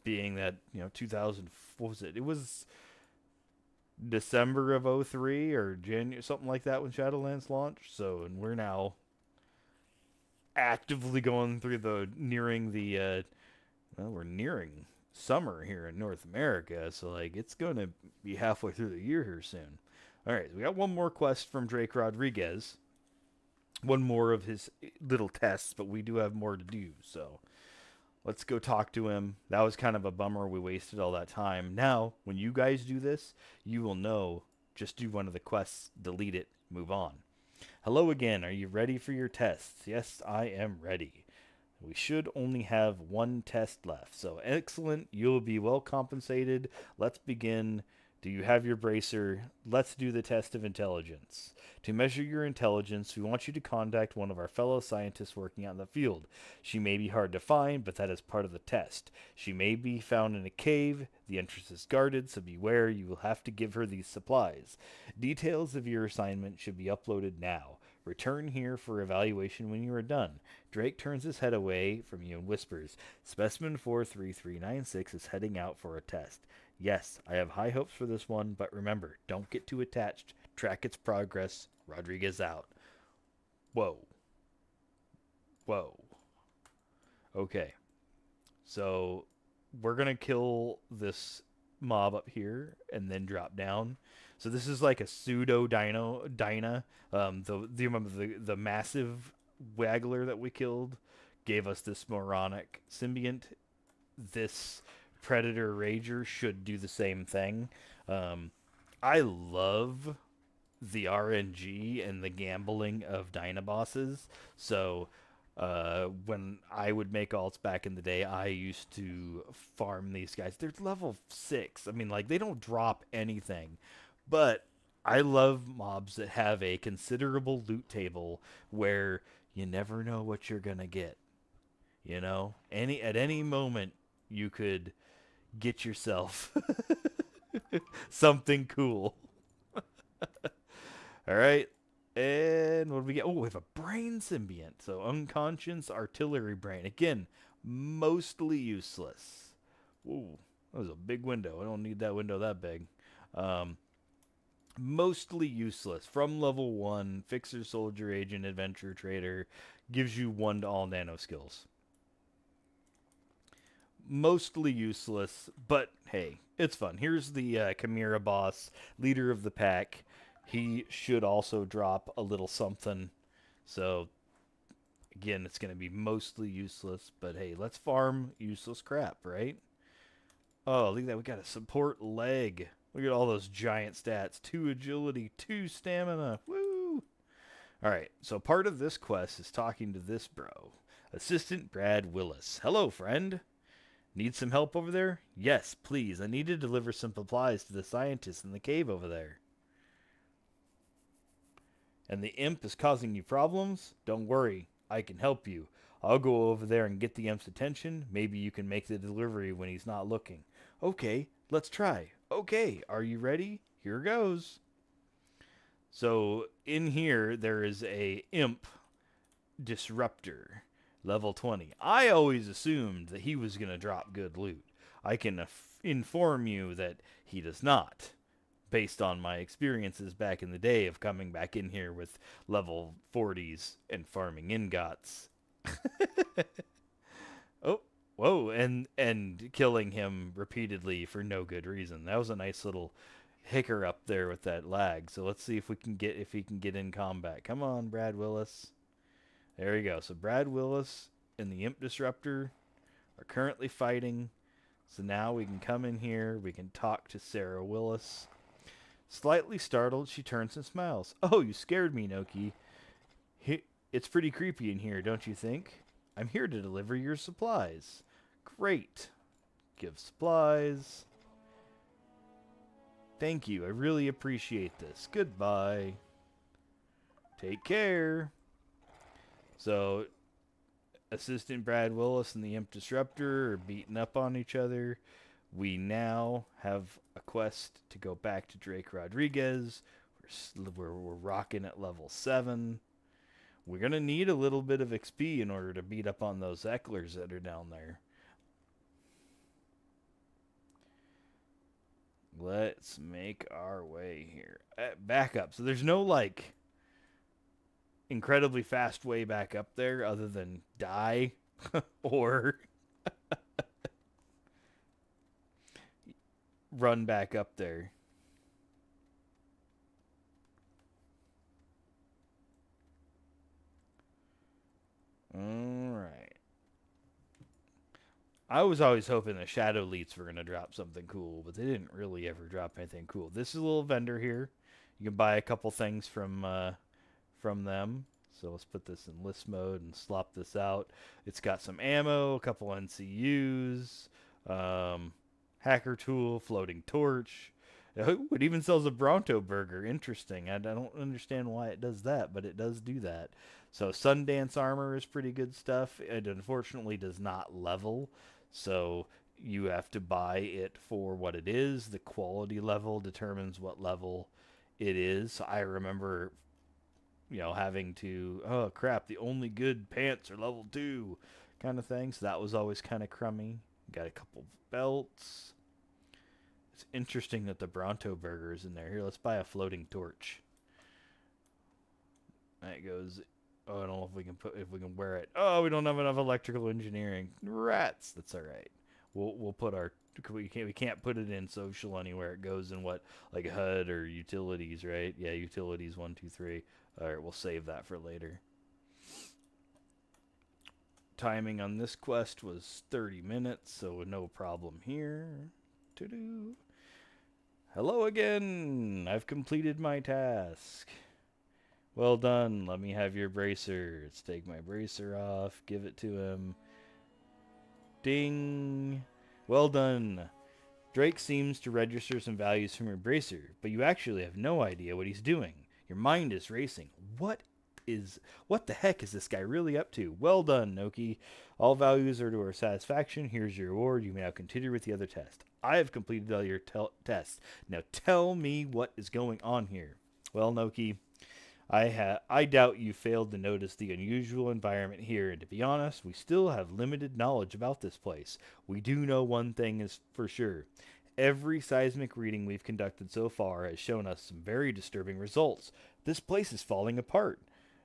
Being that, 2000, what was it? It was December of 03 or January, something like that when Shadowlands launched. So, and we're now actively going through we're nearing summer here in North America. So, like, it's going to be halfway through the year here soon. All right, we got one more quest from Drake Rodriguez. One more of his little tests, but we do have more to do, so let's go talk to him. That was kind of a bummer. We wasted all that time. Now, when you guys do this, you will know. Just do one of the quests, delete it, move on. Hello again. Are you ready for your tests? Yes, I am ready. We should only have one test left. So excellent. You'll be well compensated. Let's begin. Do you have your bracer? Let's do the test of intelligence. To measure your intelligence, we want you to contact one of our fellow scientists working out in the field. She may be hard to find, but that is part of the test. She may be found in a cave. The entrance is guarded, so beware. You will have to give her these supplies. Details of your assignment should be uploaded now. Return here for evaluation when you are done. Drake turns his head away from you and whispers, Specimen 43396 is heading out for a test. Yes, I have high hopes for this one, but remember, don't get too attached. Track its progress. Rodriguez out. Whoa. Whoa. Okay. So we're going to kill this mob up here and then drop down. So this is like a pseudo Dyna. The massive waggler that we killed gave us this moronic symbiont. This predator rager should do the same thing. I love the RNG and the gambling of Dyna bosses. So when I would make alts back in the day, I used to farm these guys. They're level 6. I mean, like, they don't drop anything. But I love mobs that have a considerable loot table where you never know what you're going to get. You know? At any moment, you could get yourself something cool. All right. And what do we get? Oh, we have a brain symbiont. So unconscious artillery brain. Again, mostly useless. Ooh, that was a big window. I don't need that window that big. Mostly useless. From level 1, fixer, soldier, agent, adventurer, trader. Gives you 1 to all nano skills. Mostly useless, but hey, it's fun. Here's the Chimera boss, leader of the pack. He should also drop a little something. So, again, it's going to be mostly useless. But hey, let's farm useless crap, right? Oh, look at that. We got a support leg. Look at all those giant stats. 2 agility, 2 stamina. Woo! Alright, so part of this quest is talking to this bro. Assistant Brad Willis. Hello, friend. Need some help over there? Yes, please. I need to deliver some supplies to the scientists in the cave over there. And the imp is causing you problems? Don't worry, I can help you. I'll go over there and get the imp's attention. Maybe you can make the delivery when he's not looking. Okay, let's try. Okay, are you ready? Here goes. So in here, there is a imp disruptor, level 20. I always assumed that he was going to drop good loot. I can inform you that he does not, based on my experiences back in the day of coming back in here with level 40s and farming ingots. Oh, whoa, and killing him repeatedly for no good reason. That was a nice little hicker up there with that lag. So let's see if he can get in combat. Come on, Brad Willis. There we go. So Brad Willis and the Imp Disruptor are currently fighting. So now we can come in here. We can talk to Sarah Willis. Slightly startled, she turns and smiles. Oh, you scared me, Noki. It's pretty creepy in here, don't you think? I'm here to deliver your supplies. Great. Give supplies. Thank you. I really appreciate this. Goodbye. Take care. So, Assistant Brad Willis and the Imp Disruptor are beating up on each other. We now have a quest to go back to Drake Rodriguez. We're rocking at level 7. We're going to need a little bit of XP in order to beat up on those Ecklers that are down there. Let's make our way here. Back up. So there's no, like, incredibly fast way back up there other than die or run back up there. Alright. I was always hoping the Shadow Leets were going to drop something cool, but they didn't really ever drop anything cool. This is a little vendor here. You can buy a couple things from them. So let's put this in list mode and slop this out. It's got some ammo, a couple NCUs, hacker tool, floating torch. It even sells a Bronto burger. Interesting. I don't understand why it does that, but it does do that. So Sundance armor is pretty good stuff. It unfortunately does not level, so you have to buy it for what it is. The quality level determines what level it is. So I remember you know, having to, oh crap, the only good pants are level 2 kind of thing. So that was always kind of crummy. Got a couple belts. It's interesting that the Bronto burger is in there. Here, let's buy a floating torch. That goes. Oh, I don't know if we can wear it. Oh, we don't have enough electrical engineering. Rats. That's all right. We'll put our we can't put it in social anywhere. It goes in what, like HUD or utilities, right? Yeah, utilities 1, 2, 3. All right, we'll save that for later. Timing on this quest was 30 minutes, so no problem here. To-do. Hello again. I've completed my task. Well done. Let me have your bracer. Let's take my bracer off. Give it to him. Ding. Well done. Drake seems to register some values from your bracer, but you actually have no idea what he's doing. Your mind is racing. What the heck is this guy really up to? Well done, Noki. All values are to our satisfaction. Here's your reward. You may now continue with the other test. I have completed all your tests. Now tell me what is going on here. Well, Noki, I doubt you failed to notice the unusual environment here, and to be honest, we still have limited knowledge about this place. We do know one thing is for sure. Every seismic reading we've conducted so far has shown us some very disturbing results. This place is falling apart.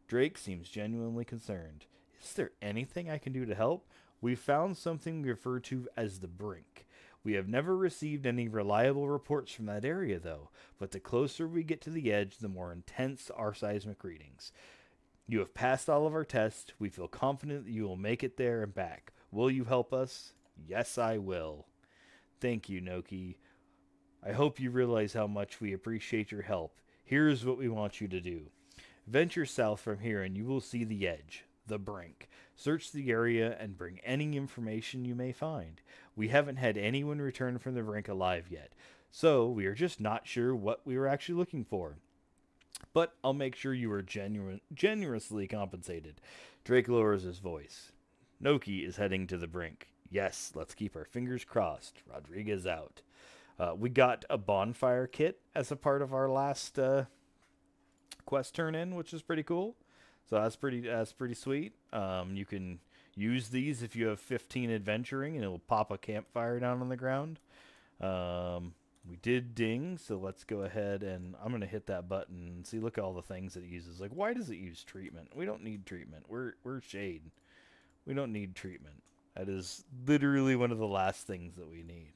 Drake seems genuinely concerned. Is there anything I can do to help? We've found something we refer to as the brink. We have never received any reliable reports from that area, though, but the closer we get to the edge, the more intense our seismic readings. You have passed all of our tests. We feel confident that you will make it there and back. Will you help us? Yes, I will. Thank you, Noki. I hope you realize how much we appreciate your help. Here's what we want you to do. Venture south from here and you will see the edge, the brink. Search the area and bring any information you may find. We haven't had anyone return from the brink alive yet, so we are just not sure what we were actually looking for. But I'll make sure you are generously compensated. Drake lowers his voice. Noki is heading to the brink. Yes, let's keep our fingers crossed. Rodriguez out. We got a bonfire kit as a part of our last quest turn in, which is pretty cool. So that's pretty sweet. You can use these if you have 15 adventuring, and it will pop a campfire down on the ground. We did ding, so let's go ahead and I'm gonna hit that button and see. Look at all the things that it uses. Like, why does it use treatment? We don't need treatment. We're shade. We don't need treatment. That is literally one of the last things that we need.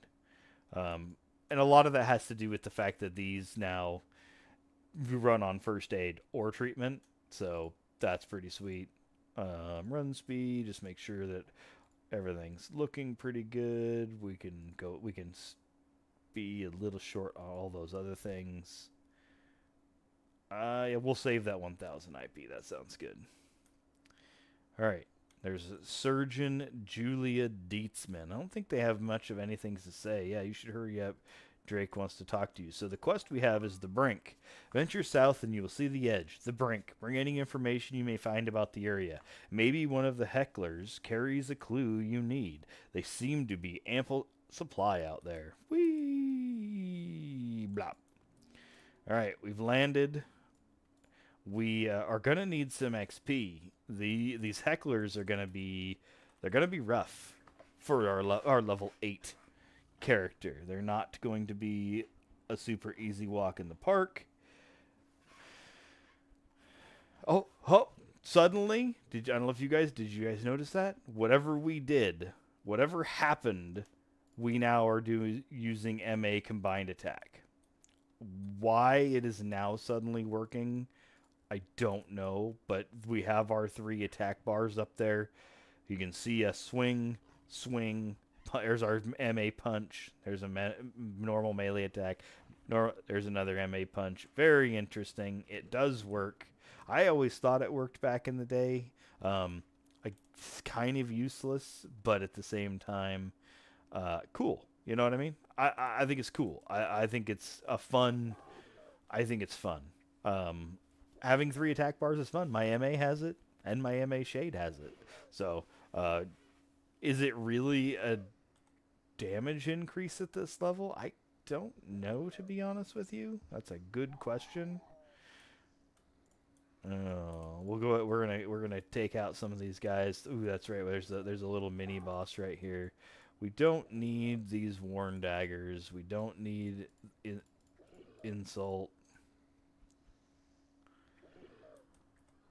And a lot of that has to do with the fact that these now run on first aid or treatment, so that's pretty sweet. Run speed, just make sure that everything's looking pretty good. We can be a little short on all those other things. Yeah, we'll save that 1000 IP. That sounds good. All right. There's Surgeon Julia Dietzman. I don't think they have much of anything to say. Yeah, you should hurry up. Drake wants to talk to you. So the quest we have is the brink. Venture south and you will see the edge. The brink. Bring any information you may find about the area. Maybe one of the hecklers carries a clue you need. They seem to be ample supply out there. Whee! Blop. All right, we've landed. We are gonna need some XP. These hecklers are gonna be rough for our level 8 character. They're not going to be a super easy walk in the park. Oh, suddenly, I don't know if you guys notice that? Whatever happened, we now are using MA combined attack. Why it is now suddenly working, I don't know, but we have our 3 attack bars up there. You can see a swing. There's our MA punch. There's a normal melee attack. There's another MA punch. Very interesting. It does work. I always thought it worked back in the day. It's kind of useless, but at the same time, cool. You know what I mean? I think it's cool. I think it's fun. Having 3 attack bars is fun. My MA has it, and my MA Shade has it. So, is it really a damage increase at this level? I don't know, to be honest with you. That's a good question. We'll go. We're gonna take out some of these guys. Ooh, that's right. There's a little mini boss right here. We don't need these worn daggers. We don't need insult.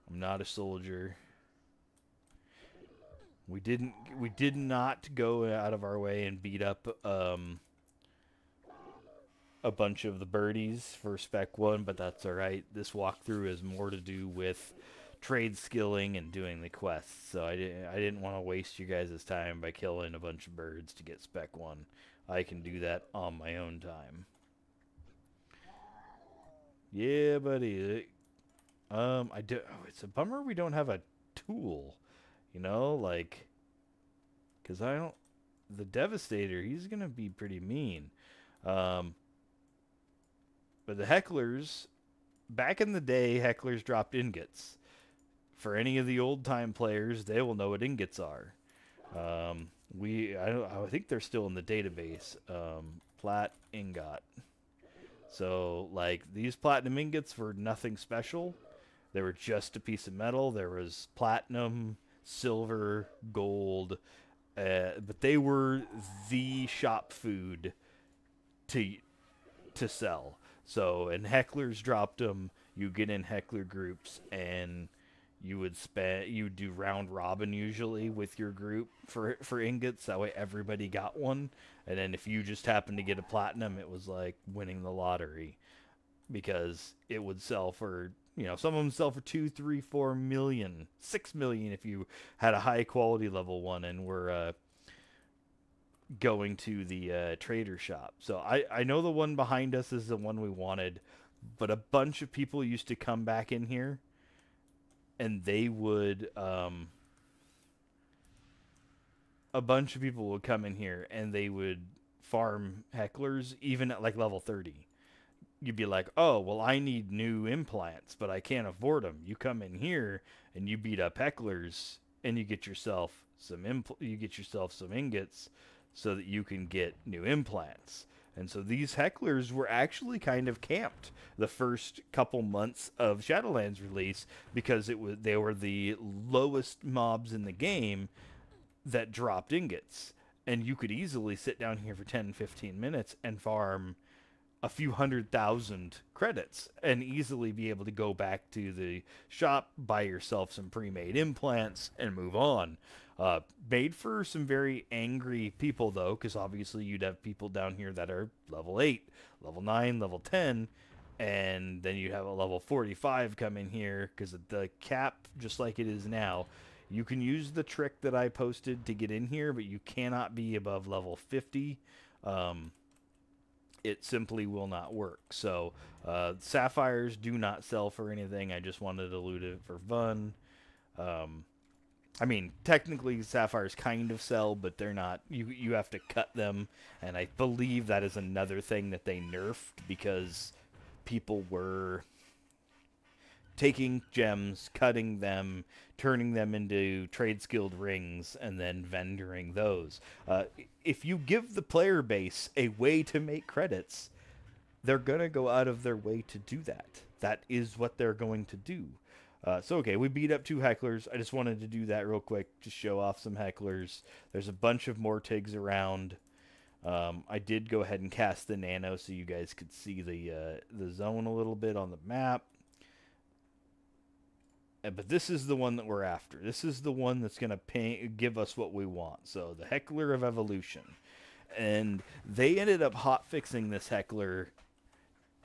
I'm not a soldier. We did not go out of our way and beat up a bunch of the birdies for spec 1, but that's all right. This walkthrough is more to do with trade skilling and doing the quests. So I didn't want to waste you guys' time by killing a bunch of birds to get spec 1. I can do that on my own time. Yeah, buddy. I do. Oh, it's a bummer we don't have a tool. You know, like, cause I don't. The Devastator, he's gonna be pretty mean. Um, but the hecklers, back in the day, hecklers dropped ingots. For any of the old time players, they will know what ingots are. I think they're still in the database. Plat ingot. So like these platinum ingots were nothing special. They were just a piece of metal. There was platinum, silver, gold, but they were the shop food to to sell. So, and hecklers dropped them. You get in heckler groups, and you would do round robin usually with your group for ingots. That way, everybody got one. And then if you just happened to get a platinum, it was like winning the lottery because it would sell for, some of them sell for 2, 3, 4 million, 6 million if you had a high quality level one and were going to the trader shop. So I know the one behind us is the one we wanted, but a bunch of people used to come back in here, and they would a bunch of people would come in here and they would farm hecklers even at like level 30. You'd be like, oh, well, I need new implants, but I can't afford them. You come in here and you beat up hecklers, and you get yourself some ingots, so that you can get new implants. And so these hecklers were actually kind of camped the first couple months of Shadowlands release because they were the lowest mobs in the game that dropped ingots. And you could easily sit down here for 10, 15 minutes and farm a few 100,000 credits and easily be able to go back to the shop, buy yourself some pre-made implants, and move on. Made for some very angry people, though, because obviously you'd have people down here that are level 8, level 9, level 10, and then you'd have a level 45 come in here because of the cap, just like it is now. You can use the trick that I posted to get in here, but you cannot be above level 50. It simply will not work. So sapphires do not sell for anything. I just wanted to loot it for fun. I mean, technically sapphires kind of sell, but they're not. You have to cut them, and I believe that is another thing that they nerfed because people were taking gems, cutting them, turning them into trade skilled rings, and then vendoring those. If you give the player base a way to make credits, they're going to go out of their way to do that. That is what they're going to do. Okay, we beat up 2 hecklers. I just wanted to do that real quick to show off some hecklers. There's a bunch of Mortigs around. I did go ahead and cast the nano so you guys could see the zone a little bit on the map. But this is the one that we're after. This is the one that's going to give us what we want. So the Heckler of Evolution. And they ended up hotfixing this Heckler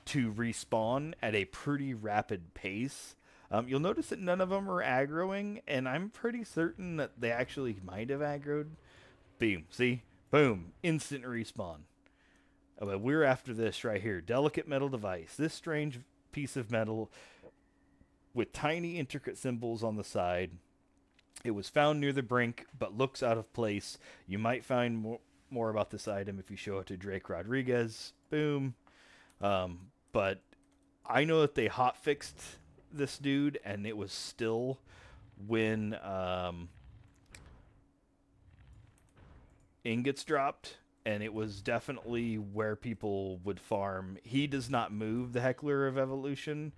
to respawn at a pretty rapid pace. You'll notice that none of them are aggroing, and I'm pretty certain that they actually might have aggroed. Boom. See? Boom. Instant respawn. But we're after this right here. Delicate metal device. This strange piece of metal with tiny intricate symbols on the side. It was found near the brink, but looks out of place. You might find more about this item if you show it to Drake Rodriguez. Boom. But I know that they hotfixed this dude, and it was still when ingots dropped, and it was definitely where people would farm. He does not move the Heckler of Evolution,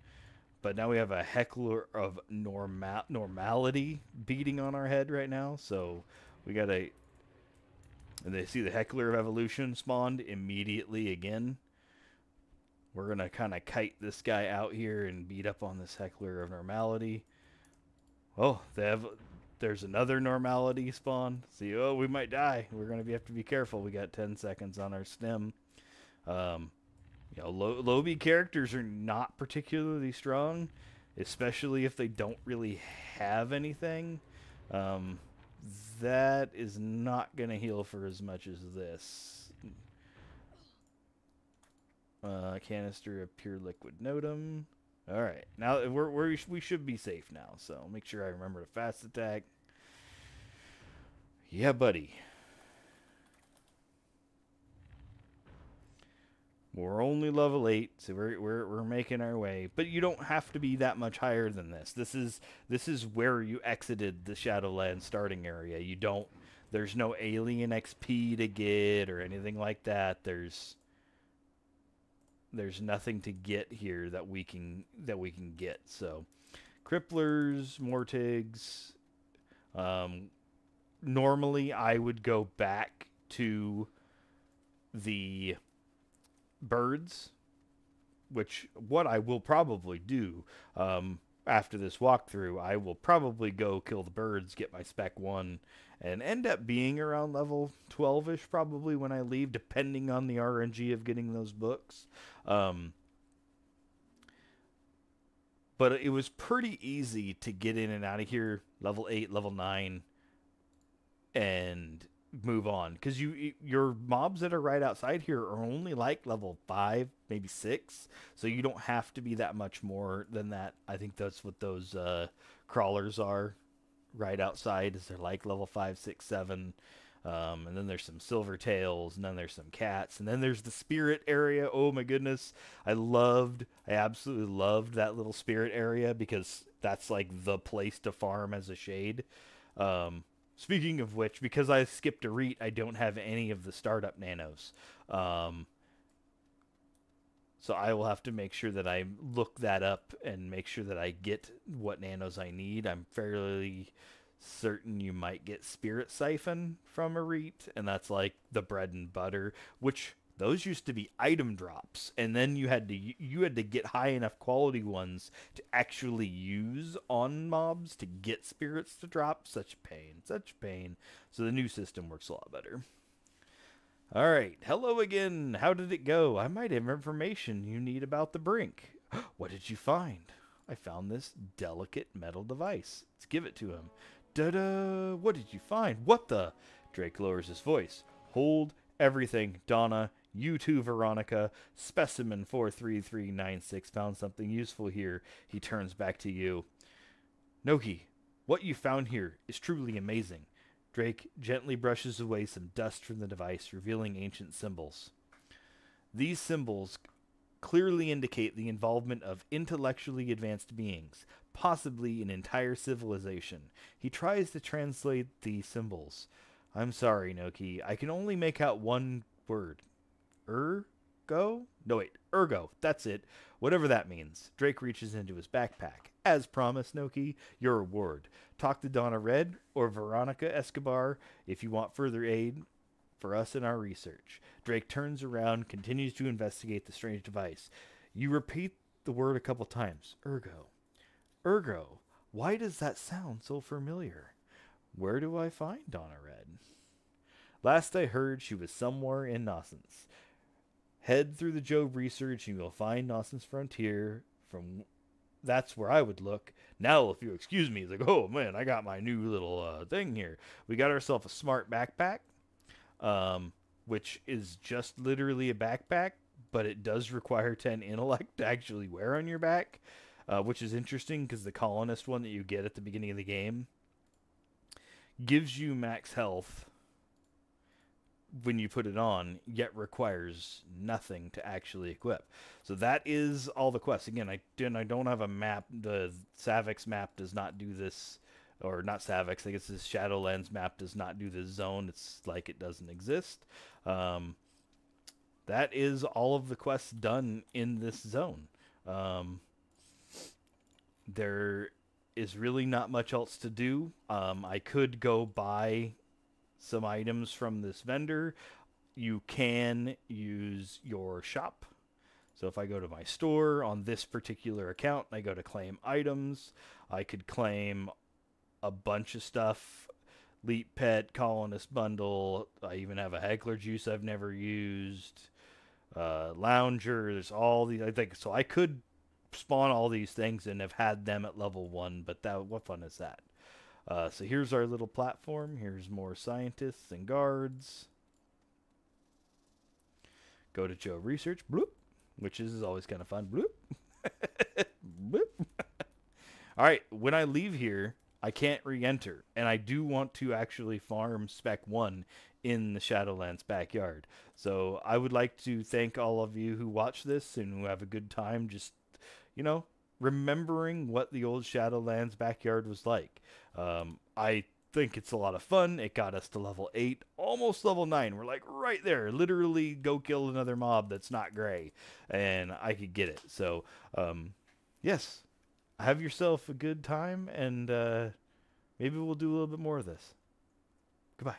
But now we have a heckler of normality beating on our head right now. So we got a. And they see the heckler of evolution spawned immediately again. We're going to kind of kite this guy out here and beat up on this heckler of normality. Oh, there's another normality spawn. See, oh, we might die. We're going to have to be careful. We got 10 seconds on our stem. Low-B characters are not particularly strong, especially if they don't really have anything. That is not going to heal for as much as this. Canister of pure liquid notum. All right, now we should be safe now. So make sure I remember to fast attack. Yeah, buddy. We're only level 8, so we're making our way. But you don't have to be that much higher than this. This is where you exited the Shadowlands starting area. You don't. There's no alien XP to get or anything like that. There's nothing to get here that we can get. So, cripplers, mortigs. Normally, I would go back to the birds, which what I will probably do after this walkthrough. I will probably go kill the birds, get my spec 1, and end up being around level 12-ish probably when I leave, depending on the RNG of getting those books. But it was pretty easy to get in and out of here, level 8, level 9, and move on, because your mobs that are right outside here are only like level 5, maybe 6, so you don't have to be that much more than that. I think that's what those crawlers are right outside, is they're like level 5, 6, 7. And then there's some silver tails, and then there's some cats, and then there's the spirit area. Oh my goodness, I absolutely loved that little spirit area, because that's like the place to farm as a shade. Speaking of which, because I skipped a read, I don't have any of the startup nanos. So I will have to make sure that I look that up and make sure that I get what nanos I need. I'm fairly certain you might get Spirit Siphon from a read, and that's like the bread and butter, which those used to be item drops, and then you had to get high enough quality ones to actually use on mobs to get spirits to drop. Such pain, such pain. So the new system works a lot better. All right, hello again. How did it go? I might have information you need about the brink. What did you find? I found this delicate metal device. Let's give it to him. Da-da! What did you find? What the? Drake lowers his voice. Hold everything, Donna. You too, Veronica. Specimen 43396 found something useful here. He turns back to you. Noki, what you found here is truly amazing. Drake gently brushes away some dust from the device, revealing ancient symbols. These symbols clearly indicate the involvement of intellectually advanced beings, possibly an entire civilization. He tries to translate the symbols. I'm sorry, Noki. I can only make out one word. Ergo? No, wait. Ergo. That's it. Whatever that means. Drake reaches into his backpack. As promised, Noki, your reward. Talk to Donna Red or Veronica Escobar if you want further aid for us in our research. Drake turns around, continues to investigate the strange device. You repeat the word a couple times. Ergo. Ergo. Why does that sound so familiar? Where do I find Donna Red? Last I heard, she was somewhere in Noscence. Head through the Jobe research and you'll find Noscence Frontier. That's where I would look. Now, if you excuse me, it's like, oh man, I got my new little thing here. We got ourselves a smart backpack, which is just literally a backpack, but it does require 10 intellect to actually wear on your back, which is interesting because the colonist one that you get at the beginning of the game gives you max health when you put it on, yet requires nothing to actually equip. So that is all the quests. Again, I don't have a map. The Savix map does not do this, or not Savix. I guess this Shadowlands map does not do this zone. It's like it doesn't exist. That is all of the quests done in this zone. There is really not much else to do. I could go buy some items from this vendor. You can use your shop. So if I go to my store on this particular account, I go to claim items, I could claim a bunch of stuff. Leap Pet, Colonist Bundle. I even have a Heckler Juice I've never used. Lounger. There's all these. I think so. I could spawn all these things and have had them at level 1, but that what fun is that? So here's our little platform. Here's more scientists and guards. Go to Joe Research, bloop, which is always kind of fun, bloop, bloop. All right, when I leave here, I can't re-enter, and I do want to actually farm Spec 1 in the Shadowlands backyard. So I would like to thank all of you who watch this and who have a good time just, you know, remembering what the old Shadowlands backyard was like. I think it's a lot of fun. It got us to level 8, almost level 9. We're like right there. Literally go kill another mob that's not gray, and I could get it. So, yes, have yourself a good time, and maybe we'll do a little bit more of this. Goodbye.